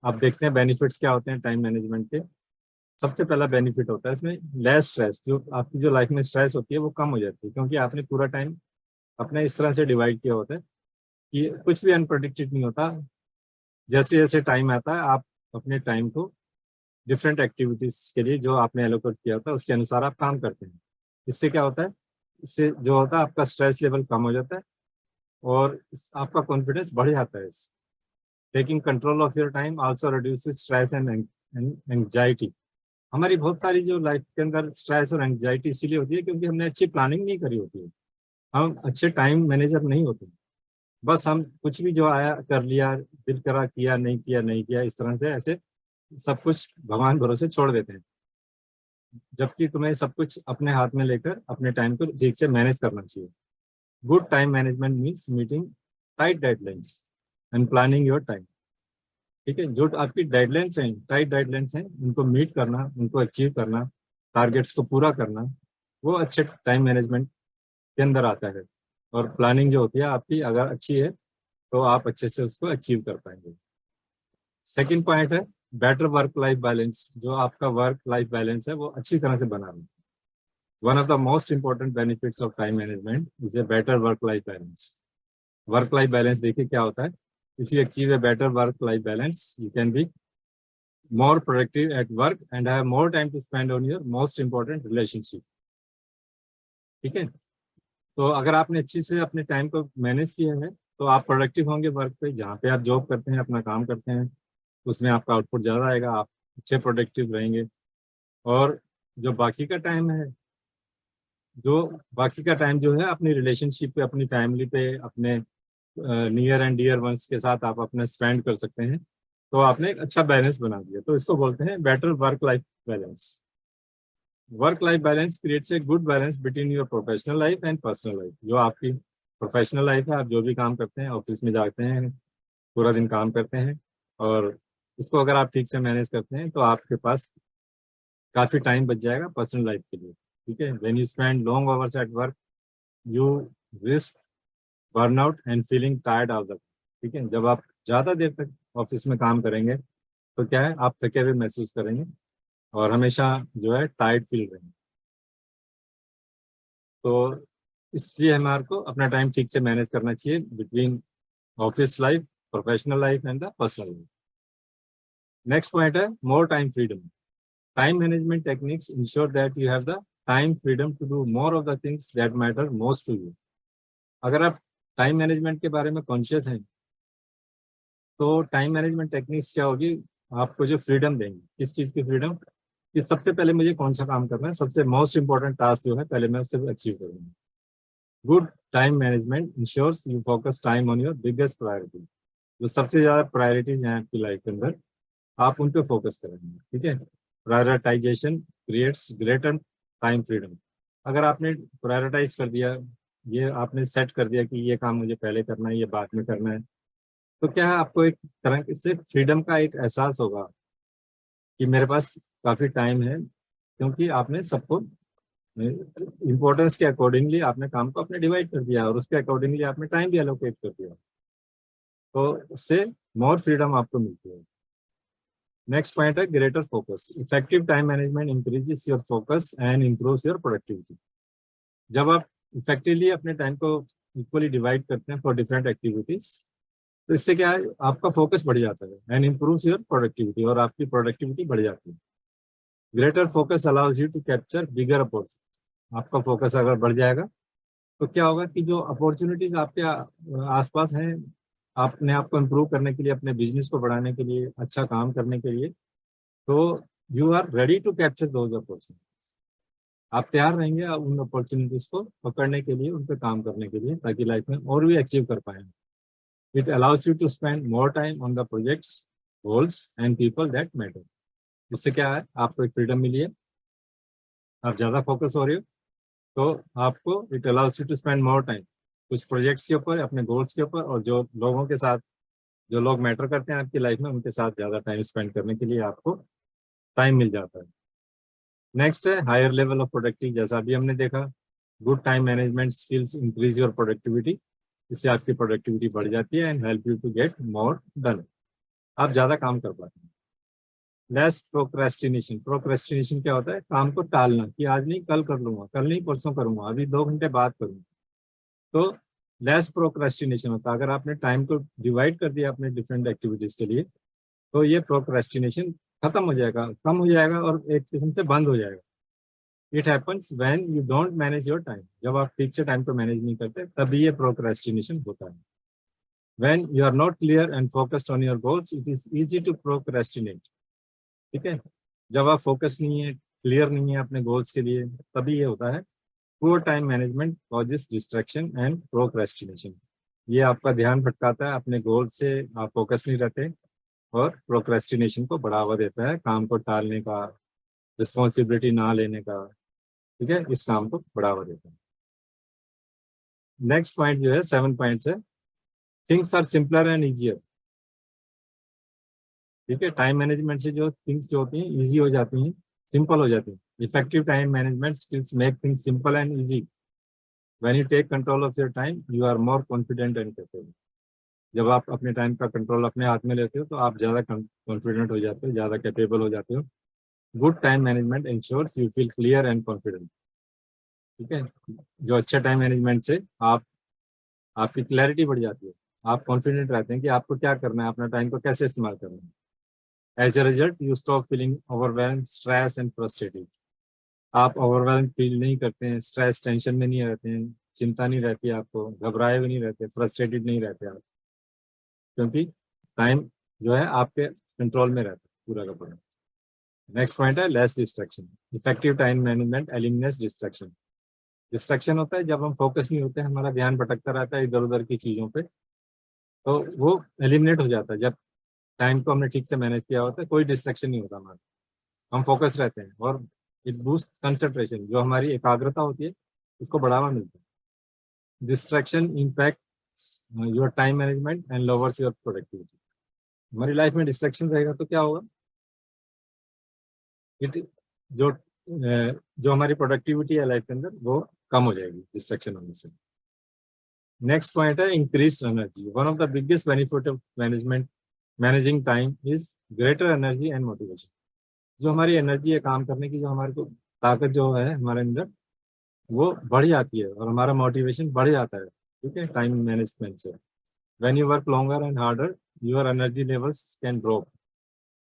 आप देखते हैं बेनिफिट्स क्या होते हैं टाइम मैनेजमेंट के। सबसे पहला बेनिफिट होता है इसमें लेस स्ट्रेस, जो आपकी जो लाइफ में स्ट्रेस होती है वो कम हो जाती है, क्योंकि आपने पूरा टाइम अपने इस तरह से डिवाइड किया होता है कि कुछ भी अनप्रेडिक्टेड नहीं होता। जैसे जैसे टाइम आता है आप अपने टाइम को डिफरेंट एक्टिविटीज के लिए जो आपने एलोकेट किया होता है उसके अनुसार आप काम करते हैं। इससे क्या होता है, इससे जो होता है आपका स्ट्रेस लेवल कम हो जाता है और आपका कॉन्फिडेंस बढ़ जाता है। Taking control of your time also reduces stress and anxiety. हमारी बहुत सारी जो लाइफ के अंदर स्ट्रेस और एंग्जाइटी इसीलिए होती है क्योंकि हमने अच्छी प्लानिंग नहीं करी होती है, हम अच्छे टाइम मैनेजर नहीं होते। बस हम कुछ भी जो आया कर लिया, दिल करा किया, नहीं किया नहीं किया, इस तरह से ऐसे सब कुछ भगवान भरोसे छोड़ देते हैं। जबकि तुम्हें सब कुछ अपने हाथ में लेकर अपने टाइम को ठीक से मैनेज करना चाहिए। Good time management means meeting tight deadlines and planning your time, ठीक है। जो आपकी डेडलाइंस हैं, टाइट डेडलाइंस हैं, उनको मीट करना, उनको अचीव करना, टारगेट्स को पूरा करना, वो अच्छे टाइम मैनेजमेंट के अंदर आता है। और प्लानिंग जो होती है आपकी अगर अच्छी है तो आप अच्छे से उसको अचीव कर पाएंगे। सेकंड पॉइंट है बेटर वर्क लाइफ बैलेंस। जो आपका वर्क लाइफ बैलेंस है वो अच्छी तरह से बना रहे। One of the most important benefits of time management is a better work life balance. Work life balance देखिए क्या होता है। If you achieve a better work life balance you can be more productive at work and have more time to spend on your most important relationship, ठीक है। तो अगर आपने अच्छी से अपने टाइम को मैनेज किया है तो आप प्रोडक्टिव होंगे वर्क पे, जहाँ पे आप जॉब करते हैं अपना काम करते हैं उसमें आपका आउटपुट ज़्यादा आएगा, आप अच्छे प्रोडक्टिव रहेंगे। और जो बाकी का टाइम है, जो बाकी का टाइम जो है अपनी रिलेशनशिप पे, अपनी फैमिली पे, अपने नियर एंड डियर वंस के साथ आप अपना स्पेंड कर सकते हैं। तो आपने एक अच्छा बैलेंस बना दिया, तो इसको बोलते हैं better work life balance. Work life balance creates a good balance between your professional life and personal life. जो आपकी प्रोफेशनल लाइफ है, आप जो भी काम करते हैं, ऑफिस में जाते हैं, पूरा दिन काम करते हैं, और उसको अगर आप ठीक से मैनेज करते हैं तो आपके पास काफ़ी टाइम बच जाएगा पर्सनल लाइफ के लिए, ठीक है। When you spend long hours at work you risk burnout and feeling tired of the, ठीक है। जब आप ज़्यादा देर तक ऑफिस में काम करेंगे तो क्या है, आप थके हुए महसूस करेंगे और हमेशा जो है टायर्ड फील रहेंगे। तो इसलिए हमारे को अपना टाइम ठीक से मैनेज करना चाहिए between office life, professional life and the personal life. Next point है more time freedom. Time management techniques ensure that you have the time freedom to do more of the things that matter most to you. अगर आप time management के बारे में conscious हैं तो time management techniques क्या होगी, आपको जो फ्रीडम देंगे, किस चीज़ की फ्रीडम, कि सबसे पहले मुझे कौन सा काम करना है, सबसे मोस्ट इंपॉर्टेंट टास्क जो है पहले मैं उससे अचीव करूँगा। Good time management ensures you focus time on your biggest priority. जो सबसे ज़्यादा प्रायोरिटीज हैं आपकी लाइफ के अंदर, आप उन पे फोकस करेंगे, ठीक है। Prioritisation creates greater time freedom. अगर आपने प्रायोरिटाइज कर दिया, ये आपने सेट कर दिया कि ये काम मुझे पहले करना है, ये बाद में करना है, तो क्या है, आपको एक तरह से फ्रीडम का एक एहसास होगा कि मेरे पास काफ़ी टाइम है, क्योंकि आपने सबको इम्पोर्टेंस के अकॉर्डिंगली आपने काम को अपने डिवाइड कर दिया और उसके अकॉर्डिंगली आपने टाइम भी एलोकेट कर दिया, तो इससे मोर फ्रीडम आपको मिलती है। नेक्स्ट पॉइंट है greater focus. Effective time management increases your focus and improves your productivity. जब आप इफेक्टिवली अपने टाइम को इक्वली डिवाइड करते हैं फॉर डिफरेंट एक्टिविटीज, तो इससे क्या है, आपका फोकस बढ़ जाता है एंड इम्प्रूव्स योर प्रोडक्टिविटी, और आपकी प्रोडक्टिविटी बढ़ जाती है। Greater focus allows you to capture bigger opportunity. आपका फोकस अगर बढ़ जाएगा तो क्या होगा कि जो अपॉर्चुनिटीज आपके आसपास हैं, अपने आप को इम्प्रूव करने के लिए, अपने बिजनेस को बढ़ाने के लिए, अच्छा काम करने के लिए, तो you are ready to capture those opportunity. आप तैयार रहेंगे उन अपॉर्चुनिटीज को पकड़ने के लिए, उन पर काम करने के लिए, ताकि लाइफ में और भी अचीव कर पाए। It allows you to spend more time on the projects, goals and people that matter. इससे क्या है, आपको एक फ्रीडम मिली है, आप ज़्यादा फोकस हो रहे हो, तो आपको it allows you to spend more time कुछ प्रोजेक्ट्स के ऊपर, अपने गोल्स के ऊपर, और जो लोगों के साथ, जो लोग मैटर करते हैं आपकी लाइफ में, उनके साथ ज़्यादा टाइम स्पेंड करने के लिए आपको टाइम मिल जाता है। नेक्स्ट है हायर लेवल ऑफ प्रोडक्टिव। जैसा अभी हमने देखा, good time management skills increase your productivity. इससे आपकी प्रोडक्टिविटी बढ़ जाती है and help you to get more done. आप ज़्यादा काम कर पाते हैं। Less procrastination. प्रोक्रेस्टिनेशन क्या होता है, काम को टालना, कि आज नहीं कल कर लूंगा, कल नहीं परसों करूंगा, अभी 2 घंटे बाद करूंगा। तो लेस प्रोक्रेस्टिनेशन होता है। अगर आपने टाइम को डिवाइड कर दिया अपने डिफरेंट एक्टिविटीज के लिए, तो ये प्रोक्रेस्टिनेशन खत्म हो जाएगा, कम हो जाएगा, और एक किस्म से बंद हो जाएगा। It happens when you don't manage your time. जब आप ठीक से टाइम को मैनेज नहीं करते, तभी ये प्रोक्रेस्टिनेशन होता है। When you are not clear and focused on your goals, it is easy to procrastinate. ठीक है, जब आप फोकस नहीं है, क्लियर नहीं है अपने गोल्स के लिए, तभी ये होता है। Poor time management causes distraction and procrastination. ये आपका ध्यान भटकाता है, अपने गोल से आप फोकस नहीं रहते, और प्रोक्रेस्टिनेशन को बढ़ावा देता है, काम को टालने का, रिस्पॉन्सिबिलिटी ना लेने का। ठीक है, इस काम को बढ़ावा देता है। नेक्स्ट पॉइंट जो है, 7 पॉइंट्स है। Things are simpler and easier. ठीक है, टाइम मैनेजमेंट से जो थिंग्स जो होती हैं इजी हो जाती हैं, सिंपल हो जाती हैं। Effective time management skills make things simple and easy. When you take control of your time, you are more confident and capable. जब आप अपने टाइम का कंट्रोल अपने हाथ में लेते हो, तो आप ज़्यादा कॉन्फिडेंट हो जाते हो, ज़्यादा कैपेबल हो जाते हो। Good time management ensures you feel clear and confident. ठीक है, जो अच्छा टाइम मैनेजमेंट से आपकी क्लैरिटी बढ़ जाती है, आप कॉन्फिडेंट रहते हैं कि आपको क्या करना है, अपना टाइम को कैसे इस्तेमाल करना है। As a result you stop feeling overwhelm, stress and frustrated. आप ओवरवेल्म फील नहीं करते हैं, स्ट्रेस टेंशन में नहीं रहते हैं, चिंता नहीं रहती आपको, घबराए हुए नहीं रहते, फ्रस्ट्रेटेड नहीं रहते आप, क्योंकि टाइम जो है आपके कंट्रोल में रहता है पूरा का पूरा। नेक्स्ट पॉइंट है less distraction. Effective time management eliminates distraction. Distraction होता है जब हम फोकस नहीं होते, हमारा ध्यान भटकता रहता है इधर उधर की चीज़ों पे, तो वो एलिमिनेट हो जाता है। जब टाइम को हमने ठीक से मैनेज किया होता है, कोई डिस्ट्रैक्शन नहीं होता हमारा, हम फोकस रहते हैं, और इट बूस्ट कंसंट्रेशन, जो हमारी एकाग्रता होती है उसको बढ़ावा मिलता है। Distraction impact your time management and louvers your productivity. हमारी लाइफ में डिस्ट्रैक्शन रहेगा तो क्या होगा, इट जो जो हमारी प्रोडक्टिविटी है लाइफ के अंदर, वो कम हो जाएगी डिस्ट्रैक्शन होने से। नेक्स्ट पॉइंट है increase energy. One of the biggest benefit of managing time is greater energy and motivation. जो हमारी एनर्जी है काम करने की, जो हमारे को ताकत जो है हमारे अंदर, वो बढ़ जाती है, और हमारा मोटिवेशन बढ़ जाता है। ठीक है, टाइम मैनेजमेंट से। When you work longer and harder, your energy levels can drop.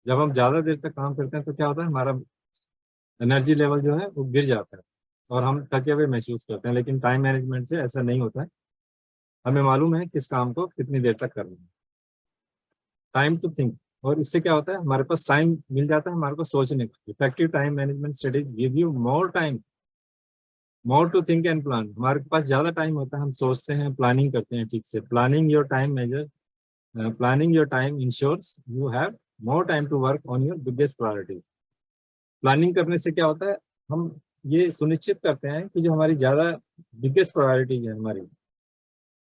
जब हम ज़्यादा देर तक काम करते हैं, तो क्या होता है, हमारा एनर्जी लेवल जो है वो गिर जाता है, और हम थके हुए महसूस करते हैं। लेकिन टाइम मैनेजमेंट से ऐसा नहीं होता है, हमें मालूम है किस काम को कितनी देर तक करना है। Time to think. और इससे क्या होता है, हमारे पास टाइम मिल जाता है हमारे को सोचने का। Effective time management strategy give you more time, more to think and plan. हमारे पास ज्यादा टाइम होता है, हम सोचते हैं, प्लानिंग करते हैं ठीक से। Planning your time ensures you have more time to work on your biggest priorities. Planning करने से क्या होता है, हम ये सुनिश्चित करते हैं कि जो हमारी ज्यादा बिगेस्ट प्रायोरिटीज है, हमारी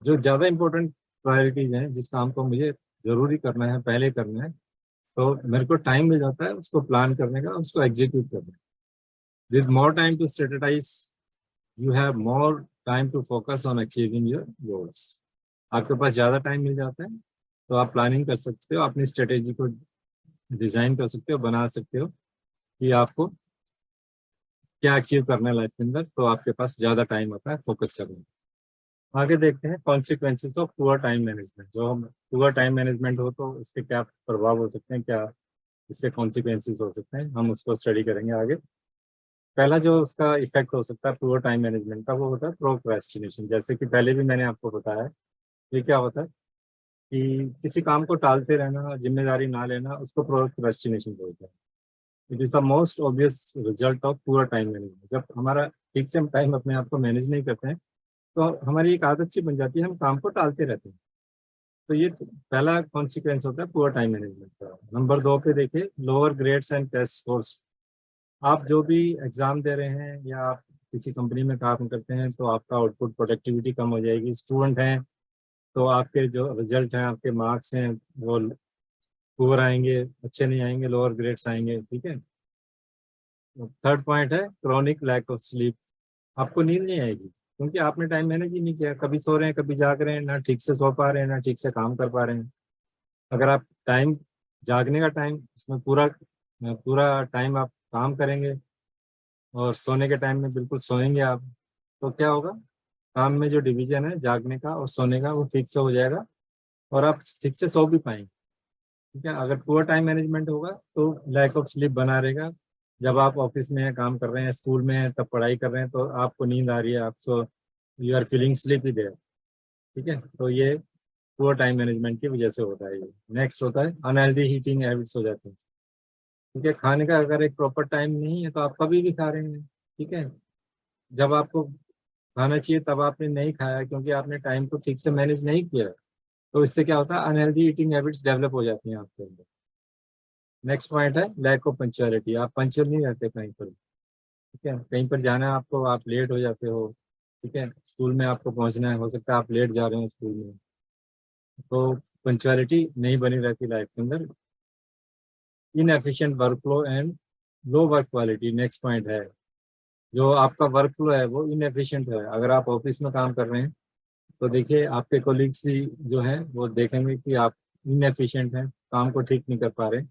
जो ज्यादा इंपॉर्टेंट प्रायोरिटीज हैं, जिस काम को मुझे जरूरी करना है, पहले करना है, तो मेरे को टाइम मिल जाता है उसको प्लान करने का, उसको एग्जीक्यूट करने का। With more time to strategize, you have more time to focus on achieving your goals. आपके पास ज़्यादा टाइम मिल जाता है, तो आप प्लानिंग कर सकते हो, अपनी स्ट्रेटेजी को डिजाइन कर सकते हो, बना सकते हो कि आपको क्या अचीव करना है लाइफ के अंदर, तो आपके पास ज़्यादा टाइम होता है फोकस करने में। आगे देखते हैं consequences of poor time management. जो हम पुअर टाइम मैनेजमेंट हो तो उसके क्या प्रभाव हो सकते हैं, क्या इसके कॉन्सिक्वेंसेस हो सकते हैं, हम उसको स्टडी करेंगे आगे। पहला जो उसका इफेक्ट हो सकता है पुअर टाइम मैनेजमेंट का, वो होता है प्रोक्रेस्टिनेशन। जैसे कि पहले भी मैंने आपको बताया, ये क्या होता है कि किसी काम को टालते रहना, जिम्मेदारी ना लेना, उसको प्रोक्रेस्टिनेशन बोलते हैं। It is the most obvious result of poor time management. जब हमारा ठीक से हम टाइम अपने आप को मैनेज नहीं करते हैं तो हमारी एक आदत सी बन जाती है, हम काम को टालते रहते हैं। तो ये पहला कॉन्सिक्वेंस होता है पुअर टाइम मैनेजमेंट का। नंबर 2 पे देखिए, lower grades and test scores. आप जो भी एग्जाम दे रहे हैं या आप किसी कंपनी में काम करते हैं तो आपका आउटपुट प्रोडक्टिविटी कम हो जाएगी। स्टूडेंट हैं तो आपके जो रिजल्ट हैं, आपके मार्क्स हैं, वो पुअर आएंगे, अच्छे नहीं आएंगे, लोअर ग्रेड्स आएंगे। ठीक है। थर्ड पॉइंट है क्रॉनिक लैक ऑफ स्लीप। आपको नींद नहीं आएगी क्योंकि आपने टाइम मैनेज ही नहीं किया। कभी सो रहे हैं, कभी जाग रहे हैं, ना ठीक से सो पा रहे हैं, ना ठीक से काम कर पा रहे हैं। अगर आप टाइम, जागने का टाइम, इसमें पूरा पूरा टाइम आप काम करेंगे और सोने के टाइम में बिल्कुल सोएंगे आप, तो क्या होगा, काम में जो डिवीजन है जागने का और सोने का वो ठीक से हो जाएगा और आप ठीक से सो भी पाएंगे। ठीक है। अगर पुअर टाइम मैनेजमेंट होगा तो लैक ऑफ स्लीप बना रहेगा। जब आप ऑफिस में हैं, काम कर रहे हैं, स्कूल में हैं, तब पढ़ाई कर रहे हैं, तो आपको नींद आ रही है, आप so, you are feeling sleepy there. ठीक है। तो ये पुअर टाइम मैनेजमेंट की वजह से होता है। ये नेक्स्ट होता है अनहेल्दी ईटिंग हैबिट्स हो जाते हैं। ठीक है। खाने का अगर एक प्रॉपर टाइम नहीं है तो आप कभी भी खा रहे हैं। ठीक है। जब आपको खाना चाहिए तब आपने नहीं खाया क्योंकि आपने टाइम को ठीक से मैनेज नहीं किया, तो इससे क्या होता है, अनहेल्दी ईटिंग हैबिट्स डेवलप हो जाती हैं आपके अंदर। नेक्स्ट पॉइंट है लैक ऑफ पंक्चुअलिटी। आप पंक्चुअल नहीं रहते कहीं पर। ठीक है। कहीं पर जाना है आपको, आप लेट हो जाते हो। ठीक है। स्कूल में आपको पहुंचना है, हो सकता है आप लेट जा रहे हो स्कूल में, तो पंक्चुअलिटी नहीं बनी रहती लाइफ के अंदर। Inefficient work flow and low work quality next point है। जो आपका वर्क फ्लो है वो इनएफिशिएंट है। अगर आप ऑफिस में काम कर रहे हैं तो देखिए आपके कोलीग्स भी जो हैं वो देखेंगे कि आप इनएफिशिएंट हैं, काम को ठीक नहीं कर पा रहे।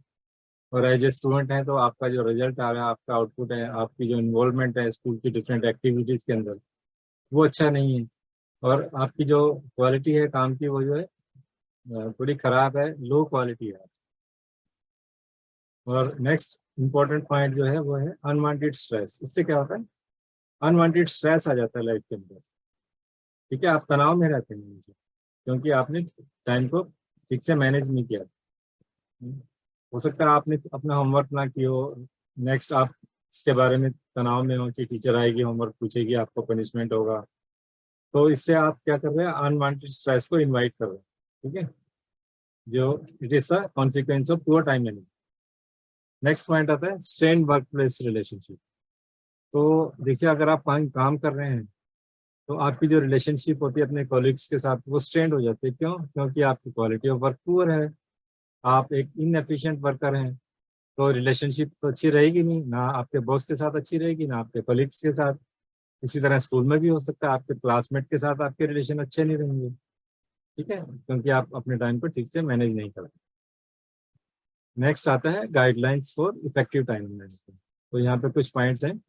और एज ए स्टूडेंट हैं तो आपका जो रिजल्ट आ रहा है, आपका आउटपुट है, आपकी जो इन्वॉल्वमेंट है स्कूल की डिफरेंट एक्टिविटीज़ के अंदर, वो अच्छा नहीं है। और आपकी जो क्वालिटी है काम की वो जो है थोड़ी खराब है, लो क्वालिटी है। और नेक्स्ट इंपॉर्टेंट पॉइंट जो है वो है अनवांटेड स्ट्रेस। इससे क्या होता है, अनवांटेड स्ट्रेस आ जाता है लाइफ के अंदर। ठीक है। आप तनाव में रहते हैं क्योंकि आपने टाइम को ठीक से मैनेज नहीं किया। हो सकता है आपने अपना होमवर्क ना किया हो, नेक्स्ट आप इसके बारे में तनाव में हो कि टीचर आएगी, होमवर्क पूछेगी, आपको पनिशमेंट होगा। तो इससे आप क्या कर रहे हैं, अनवांटेड स्ट्रेस को इनवाइट कर रहे हैं। ठीक है। जो it is the consequence of poor time management. Next point आता है स्ट्रेन वर्क प्लेस रिलेशनशिप। तो देखिए अगर आप काम कर रहे हैं तो आपकी जो रिलेशनशिप होती है अपने कॉलीग्स के साथ वो स्ट्रेंड हो जाती है। क्यों? क्योंकि आपकी क्वालिटी ऑफ वर्क पुअर है, आप एक इनएफिशिएंट वर्कर हैं। तो रिलेशनशिप तो अच्छी रहेगी नहीं, ना आपके बॉस के साथ अच्छी रहेगी, ना आपके कलीग्स के साथ। इसी तरह स्कूल में भी हो सकता है आपके क्लासमेट के साथ आपके रिलेशन अच्छे नहीं रहेंगे। ठीक है। क्योंकि आप अपने टाइम को ठीक से मैनेज नहीं करते। नेक्स्ट आता है guidelines for effective time management. तो यहाँ पे कुछ पॉइंट्स हैं,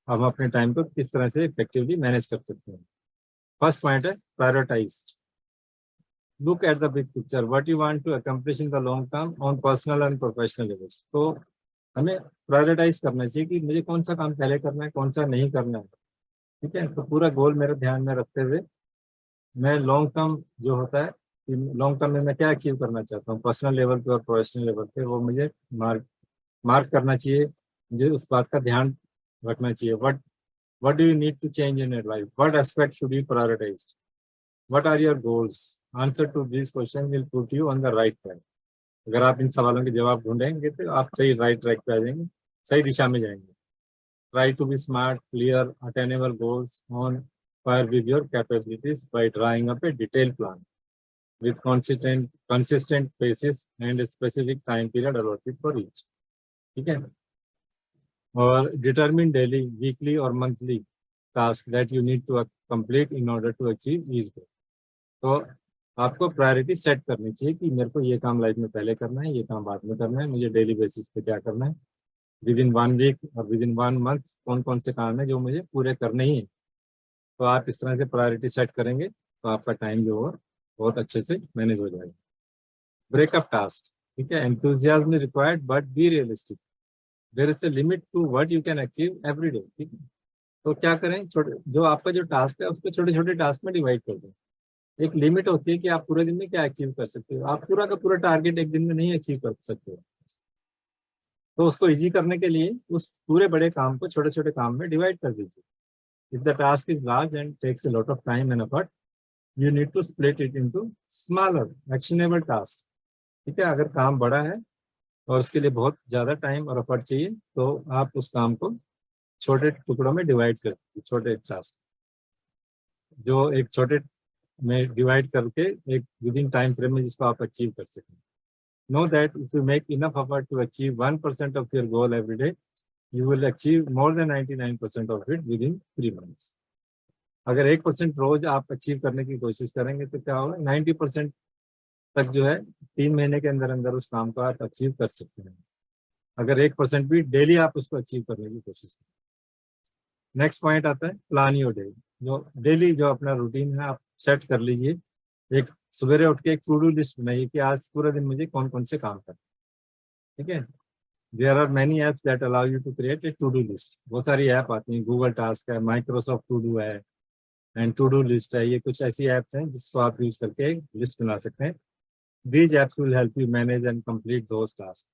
हम अपने टाइम को किस तरह से इफेक्टिवली मैनेज कर सकते हैं। फर्स्ट पॉइंट है prioritize. Look at the big picture, what you want to accomplish in the long term on personal and professional levels. तो हमें प्रायोरिटाइज करना चाहिए कि मुझे कौन सा काम पहले करना है, कौन सा नहीं करना है। ठीक है। तो पूरा गोल मेरे ध्यान में रखते हुए मैं लॉन्ग टर्म जो होता है कि लॉन्ग टर्म में मैं क्या अचीव करना चाहता हूँ पर्सनल लेवल पे और प्रोफेशनल लेवल पे, वो मुझे मार्क मार्क करना चाहिए। मुझे उस बात का ध्यान रखना चाहिए। what do you need to change in your life, what aspect should you prioritize, what are your goals? Answer to these questions will put you on the right track. अगर आप इन सवालों के जवाब ढूंढेंगे तो आप सही राइट ट्रैक पे आ जाएंगे, सही दिशा में जाएंगे। Try to be smart, clear, attainable goals on par with your capabilities by drawing up a detailed plan with consistent basis and a specific time period allotted for each. ठीक है। और determine daily, weekly और monthly task that you need to complete in order to achieve each goal. तो आपको priority set करनी चाहिए कि मेरे को ये काम लाइफ में पहले करना है, ये काम बाद में करना है, मुझे डेली बेसिस पे क्या करना है, विद इन 1 वीक और विद इन 1 मंथ कौन कौन से काम है जो मुझे पूरे करने ही है। तो आप इस तरह से प्रायोरिटी सेट करेंगे तो आपका टाइम जो है बहुत अच्छे से मैनेज हो जाएगा। ब्रेकअप टास्क, ठीक है, enthusiasm required but be realistic, there is a limit to what you can achieve every day, ठीक है। तो क्या करें, छोटे जो आपका जो टास्क है उसको छोटे छोटे टास्क में डिवाइड कर दें। एक लिमिट होती है कि आप पूरे दिन में क्या अचीव कर सकते हो, आप पूरा का पूरा टारगेट एक दिन में नहीं अचीव कर सकते हो। तो उसको इजी करने के लिए उस पूरे बड़े काम को छोटे छोटे काम में डिवाइड कर दीजिए। If the task is large and takes a lot of time and effort, you need to split it into smaller actionable task, ठीक है। अगर काम बड़ा है और उसके लिए बहुत ज्यादा टाइम और एफर्ट चाहिए तो आप उस काम को छोटे टुकड़ों में डिवाइड कर दीजिए। छोटे टास्क जो एक छोटे में डिवाइड करके एक विद इन टाइम फ्रेम में जिसको आप अचीव कर सकें। Know that if you make enough effort to achieve 1% of your goal every day, you will achieve more than 99% of it within 3 months. अगर 1% रोज आप अचीव करने की कोशिश करेंगे तो क्या होगा, 90% तक जो है 3 महीने के अंदर अंदर उस काम को आप अचीव कर सकते हैं, अगर 1% भी डेली आप उसको अचीव करने की कोशिश करें। नेक्स्ट पॉइंट आता है प्लान योर डे। जो डेली जो अपना रूटीन है आप सेट कर लीजिए। एक सवेरे उठ के एक टू डू लिस्ट बनाइए कि आज पूरे दिन मुझे कौन कौन से काम करना, ठीक है। There are many apps that allow you to create a to do list. बहुत सारी ऐप आती हैं, गूगल टास्क है, माइक्रोसॉफ्ट टू डू है एंड टू डू लिस्ट है। ये कुछ ऐसी ऐप्स हैं जिसको आप यूज करके एक लिस्ट बना सकते हैं। These apps will help you manage and complete those task.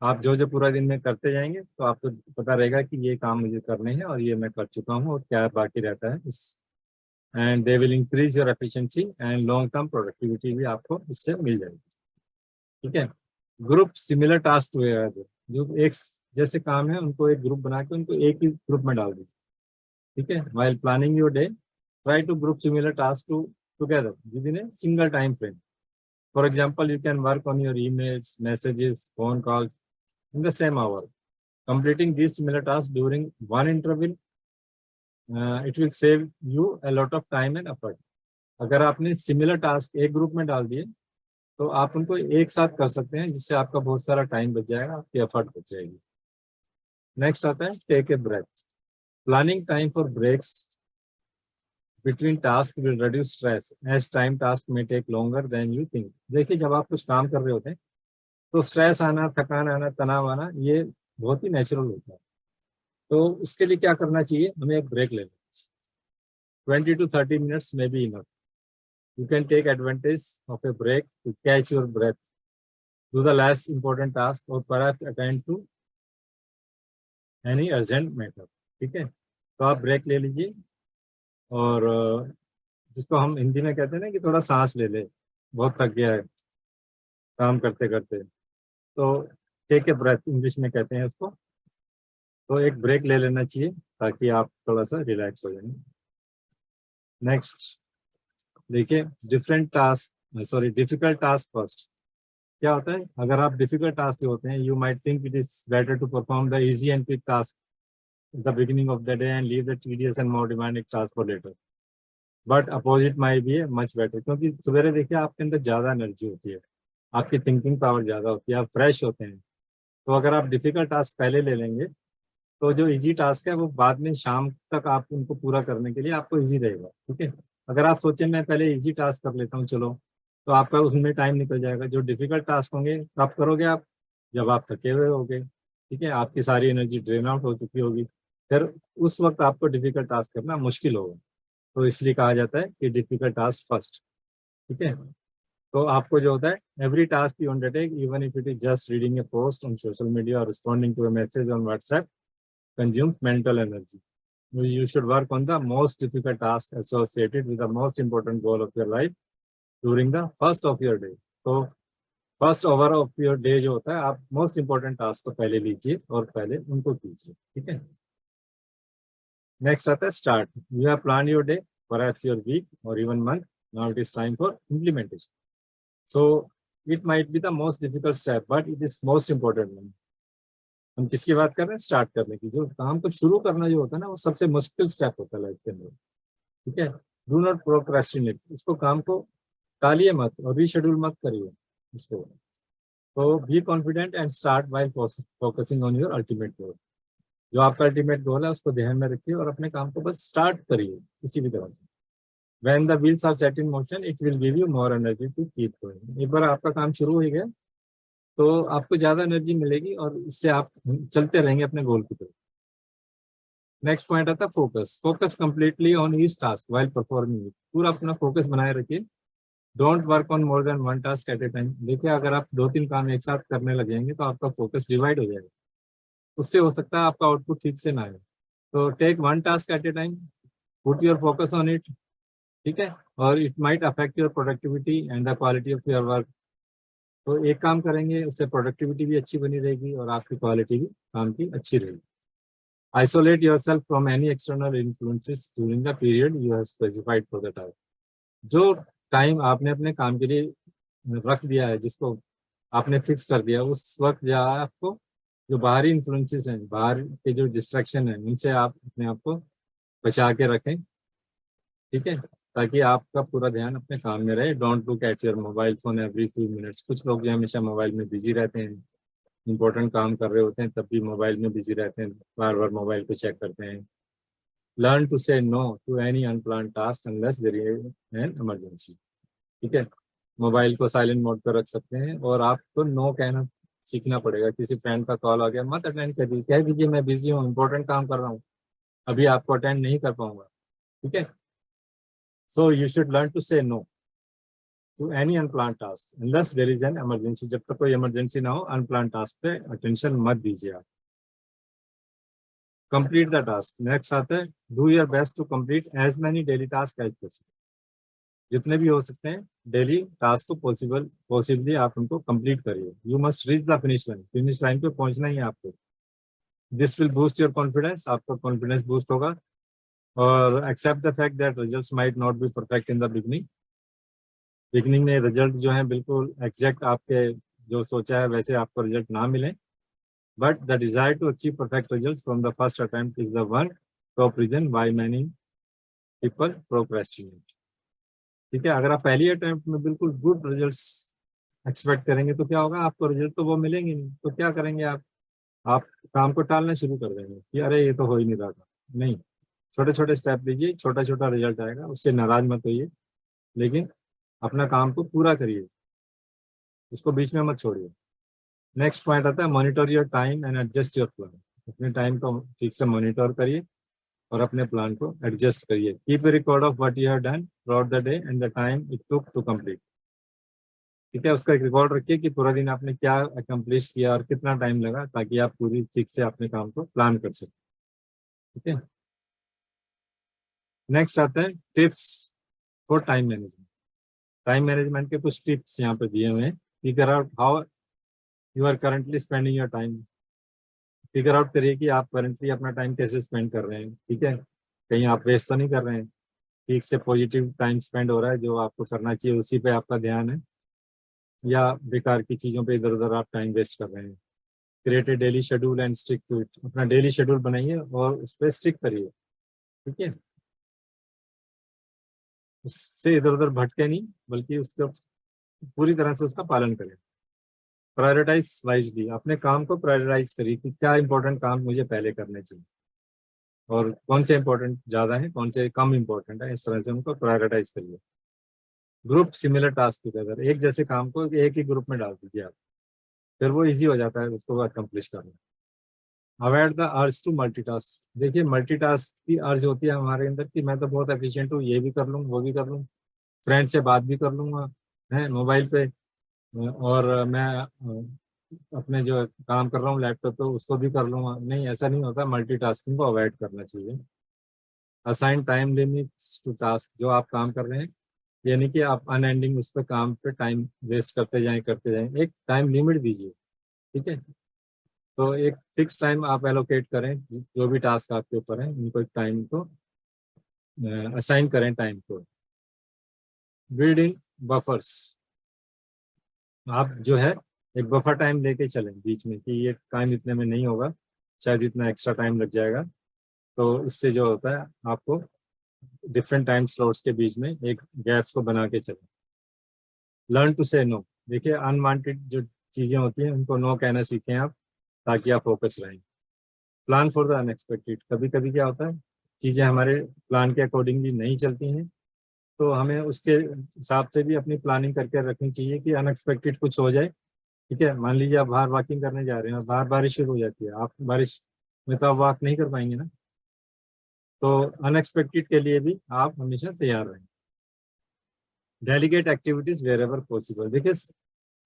आप जो जो पूरा दिन में करते जाएंगे तो आपको पता रहेगा कि ये काम मुझे करने हैं और ये मैं कर चुका हूँ और क्या बाकी रहता है इस। And they will increase your efficiency and long term productivity भी आपको इससे मिल जाएगी, ठीक है। ग्रुप सिमिलर टास्क टू जो एक जैसे काम है उनको एक ग्रुप बना के उनको एक ही ग्रुप में डाल दीजिए, ठीक है। While planning your day, try to group similar task to together within a single time frame. For example, you can work on your emails, messages, phone calls in the same hour. Completing this similar task during one interval, it will save you a lot of time and effort. अगर आपने similar task एक group में डाल दिए तो आप उनको एक साथ कर सकते हैं, जिससे आपका बहुत सारा टाइम बच जाएगा, आपकी एफर्ट बच जाएगी। नेक्स्ट आता है take a breath. Planning time for breaks between task will reduce stress as time task में take longer than you think. देखिए, जब आप कुछ काम कर रहे होते हैं तो स्ट्रेस आना, थकान आना, तनाव आना, ये बहुत ही नेचुरल होता है। तो उसके लिए क्या करना चाहिए, हमें एक ब्रेक लेना चाहिए। 20 to 30 minutes may be enough. You can take advantage of a break to catch your breath, do the less important task, or perhaps attend to any urgent matter, ठीक है। तो आप ब्रेक ले लीजिए और जिसको हम हिंदी में कहते हैं ना कि थोड़ा सांस ले ले, बहुत थक गया है काम करते करते, तो टेक ए ब्रेथ इंग्लिश में कहते हैं उसको। तो एक ब्रेक ले लेना चाहिए ताकि आप थोड़ा सा रिलैक्स हो जाएंगे। नेक्स्ट देखिए, different task, sorry difficult task first. क्या होता है, अगर आप डिफिकल्ट टास्क होते हैं, you might think it is better to perform the easy and quick task at the beginning of the day and leave the tedious and more demanding task for later. But opposite might be much better, क्योंकि सवेरे देखिए आपके अंदर ज़्यादा energy होती है, आपकी thinking power ज़्यादा होती है, आप फ्रेश होते हैं। तो अगर आप डिफिकल्ट टास्क पहले ले लेंगे तो जो इजी टास्क है वो बाद में शाम तक आप उनको पूरा करने के लिए आपको इजी रहेगा, ठीक है। अगर आप सोचें मैं पहले इजी टास्क कर लेता हूँ चलो, तो आपका उसमें टाइम निकल जाएगा। जो डिफिकल्ट टास्क होंगे कब करोगे आप, जब आप थके हुए होगे, ठीक है, आपकी सारी एनर्जी ड्रेन आउट हो चुकी होगी, फिर उस वक्त आपको डिफिकल्ट टास्क करना मुश्किल होगा। तो इसलिए कहा जाता है कि डिफिकल्ट टास्क फर्स्ट, ठीक है। तो आपको जो होता है, every task you undertake even if it is just reading a post on social media और responding to a message on WhatsApp consumes mental energy. You should work on the most difficult task associated with the most important goal of your life during the first of your day. तो first over of your day जो होता है, आप most important task को पहले लीजिए और पहले उनको कीजिए, ठीक है। नेक्स्ट आता है start. You have plan your day, perhaps your week और even month, now it is time for implementation. So it might be the most difficult step but it is most important one. हम किसकी बात कर रहे हैं, start करने की। जो काम को शुरू करना जो होता है ना, वो सबसे मुश्किल स्टेप होता है लाइफ के अंदर, ठीक है। डू नॉट प्रोक्रेस्टिनेट, उसको काम को टालिए मत और रीशेड्यूल मत करिए इसको। तो be confident and start while focusing on your ultimate goal. जो आपका अल्टीमेट गोल है उसको ध्यान में रखिए और अपने काम को बस स्टार्ट करिए किसी भी तरह से। When the wheels are set in motion, it will give you more energy to keep going. एक बार आपका काम शुरू हो गया तो आपको ज्यादा एनर्जी मिलेगी और इससे आप चलते रहेंगे अपने गोल की तरफ। नेक्स्ट पॉइंट आता है focus. Focus completely on each task while performing it. पूरा अपना फोकस बनाए रखिए। Don't work on more than one task at a time. देखिए अगर आप 2-3 काम एक साथ करने लगेंगे तो आपका फोकस डिवाइड हो जाएगा, उससे हो सकता है आपका आउटपुट ठीक से ना आए। तो take one task at a time, put your focus on it, ठीक है, और it might affect your productivity and the quality of your work. तो एक काम करेंगे उससे प्रोडक्टिविटी भी अच्छी बनी रहेगी और आपकी क्वालिटी भी काम की अच्छी रहेगी। Isolate yourself from any external influences during the period you have specified for the task. जो टाइम आपने अपने काम के लिए रख दिया है, जिसको आपने फिक्स कर दिया, उस वक्त जो है आपको जो बाहरी इन्फ्लुएंसेस हैं, बाहर के जो डिस्ट्रैक्शन है, उनसे आप अपने आप को बचा के रखें, ठीक है, ताकि आपका पूरा ध्यान अपने काम में रहे। Don't look at your mobile phone every few minutes. कुछ लोग जो हमेशा मोबाइल में बिजी रहते हैं, इंपॉर्टेंट काम कर रहे होते हैं तब भी मोबाइल में बिजी रहते हैं, बार बार मोबाइल को चेक करते हैं। Learn to say no to any unplanned task unless there is an emergency. ठीक है, मोबाइल को साइलेंट मोड पर रख सकते हैं और आपको नो कहना सीखना पड़ेगा। किसी फ्रेंड का कॉल आ गया, मत अटेंड करिए, कह दीजिए मैं बिजी हूँ, इंपॉर्टेंट काम कर रहा हूँ, अभी आपको अटेंड नहीं कर पाऊंगा। ठीक है, so you should learn to say no to any unplanned task unless there is an emergency. जब तक कोई इमरजेंसी ना हो अनप्लान टास्क पे अटेंशन मत दीजिए आप। Complete the task. नेक्स्ट आता है do your best to complete as many daily task as possible. जितने भी हो सकते हैं डेली टास्क को पॉसिबली आप उनको कंप्लीट करिए। You must reach the finish line. Finish line पे पहुंचना ही है आपको। This will boost your confidence. आपका कॉन्फिडेंस बूस्ट होगा। और accept the fact that results might not be perfect in the beginning. Beginning में रिजल्ट जो है बिल्कुल एग्जैक्ट आपके जो सोचा है वैसे आपको रिजल्ट ना मिले, but the desire to achieve perfect results from the first attempt is the one top reason why many people procrastinate. ठीक है, अगर आप पहली अटेम्प्ट में बिल्कुल गुड रिजल्ट्स एक्सपेक्ट करेंगे तो क्या होगा, आपको रिजल्ट तो वो मिलेंगे नहीं, तो क्या करेंगे आप काम को टालना शुरू कर देंगे कि अरे ये तो हो ही नहीं रहा था। नहीं, छोटे छोटे स्टेप लीजिए, छोटा छोटा रिजल्ट आएगा, उससे नाराज मत होइए, लेकिन अपना काम को पूरा करिए, उसको बीच में मत छोड़िए। नेक्स्ट पॉइंट आता है monitor your time and adjust your plan. अपने टाइम को ठीक से मॉनिटर करिए और अपने प्लान को एडजस्ट करिए। Keep a record of what you have done through the day and the time it took to complete. ठीक है, उसका एक रिकॉर्ड रखिए कि पूरा दिन आपने क्या अकम्प्लिश किया और कितना टाइम लगा, ताकि आप पूरी ठीक से अपने काम को प्लान कर सकें। ठीक है, नेक्स्ट आता है tips for time management. Time management के कुछ टिप्स यहाँ पे दिए हुए हैं। Figure out how you are currently spending your time. Figure out करिए कि आप करंटली अपना टाइम कैसे स्पेंड कर रहे हैं। ठीक है, कहीं आप वेस्ट तो नहीं कर रहे हैं, ठीक से पॉजिटिव टाइम स्पेंड हो रहा है, जो आपको करना चाहिए उसी पे आपका ध्यान है, या बेकार की चीज़ों पे इधर उधर आप टाइम वेस्ट कर रहे हैं। Create a daily schedule and stick to it. अपना डेली शेड्यूल बनाइए और उस पर स्टिक करिए। ठीक है, उससे इधर उधर भटके नहीं, बल्कि उसका पूरी तरह से उसका पालन करें। Prioritize wisely. अपने काम को प्रायोरिटाइज करिए कि क्या इंपॉर्टेंट काम मुझे पहले करने चाहिए और कौन से इंपॉर्टेंट ज़्यादा है, कौन से कम इंपॉर्टेंट है, इस तरह से उनको प्रायोरिटाइज करिए। Group similar task together. एक जैसे काम को एक ही ग्रुप में डाल दीजिए आप, फिर वो इजी हो जाता है उसको अकम्प्लिश करना। Avoid the urge to multitask. देखिए मल्टीटास्क की अर्ज होती है हमारे अंदर कि मैं तो बहुत एफिशिएंट हूँ, ये भी कर लूँ वो भी कर लूँ, फ्रेंड से बात भी कर लूँगा है मोबाइल पे, और मैं अपने जो काम कर रहा हूँ लैपटॉप पे उसको भी कर लूँगा। नहीं, ऐसा नहीं होता। मल्टीटास्किंग को अवॉइड करना चाहिए। Assign time limits to task. जो आप काम कर रहे हैं, यानी कि आप अनएंडिंग उस पर काम पे टाइम वेस्ट करते जाएं, एक टाइम लिमिट दीजिए। ठीक है, तो एक फिक्स टाइम आप एलोकेट करें, जो भी टास्क आपके ऊपर है उनको एक टाइम को असाइन करें टाइम को। Build in buffers. आप जो है एक बफर टाइम लेके चलें बीच में कि ये टाइम इतने में नहीं होगा, शायद इतना एक्स्ट्रा टाइम लग जाएगा। तो इससे जो होता है आपको डिफरेंट टाइम स्लॉट्स के बीच में एक गैप्स को बना के चलें। Learn to say no. देखिए अनवांटेड जो चीजें होती हैं उनको नो कहना सीखें आप, ताकि आप फोकस रहें। प्लान फॉर द अनएक्सपेक्टेड, कभी कभी क्या होता है चीजें हमारे प्लान के अकॉर्डिंगली नहीं चलती हैं, तो हमें उसके हिसाब से भी अपनी प्लानिंग करके रखनी चाहिए कि अनएक्सपेक्टेड कुछ हो जाए। ठीक है, मान लीजिए आप बाहर वॉकिंग करने जा रहे हैं और बाहर बारिश शुरू हो जाती है, आप बारिश में तो आप वॉक नहीं कर पाएंगे ना, तो अनएक्सपेक्टेड के लिए भी आप हमेशा तैयार रहें। Delegate activities wherever possible. देखिए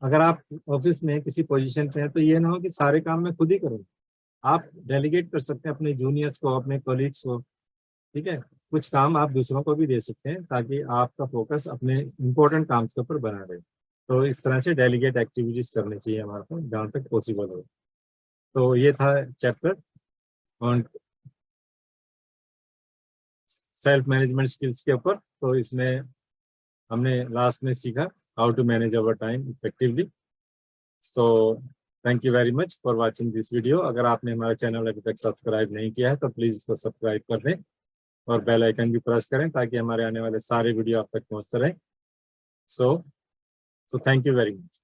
अगर आप ऑफिस में किसी पोजीशन पे हैं तो ये ना हो कि सारे काम मैं खुद ही करूँ, आप डेलीगेट कर सकते हैं अपने जूनियर्स को, अपने कोलीग्स को। ठीक है, कुछ काम आप दूसरों को भी दे सकते हैं ताकि आपका फोकस अपने इंपॉर्टेंट काम के ऊपर बना रहे। तो इस तरह से डेलीगेट एक्टिविटीज करनी चाहिए हमारे को जहाँ तक पॉसिबल हो। तो ये था chapter on self management skills के ऊपर। तो इसमें हमने लास्ट में सीखा how to manage our time effectively. So thank you very much for watching this video. अगर आपने हमारा चैनल अभी तक सब्सक्राइब नहीं किया है तो प्लीज इसको सब्सक्राइब कर दें और बेल आइकन भी प्रेस करें ताकि हमारे आने वाले सारे वीडियो आप तक पहुंचते रहें। सो थैंक यू वेरी मच।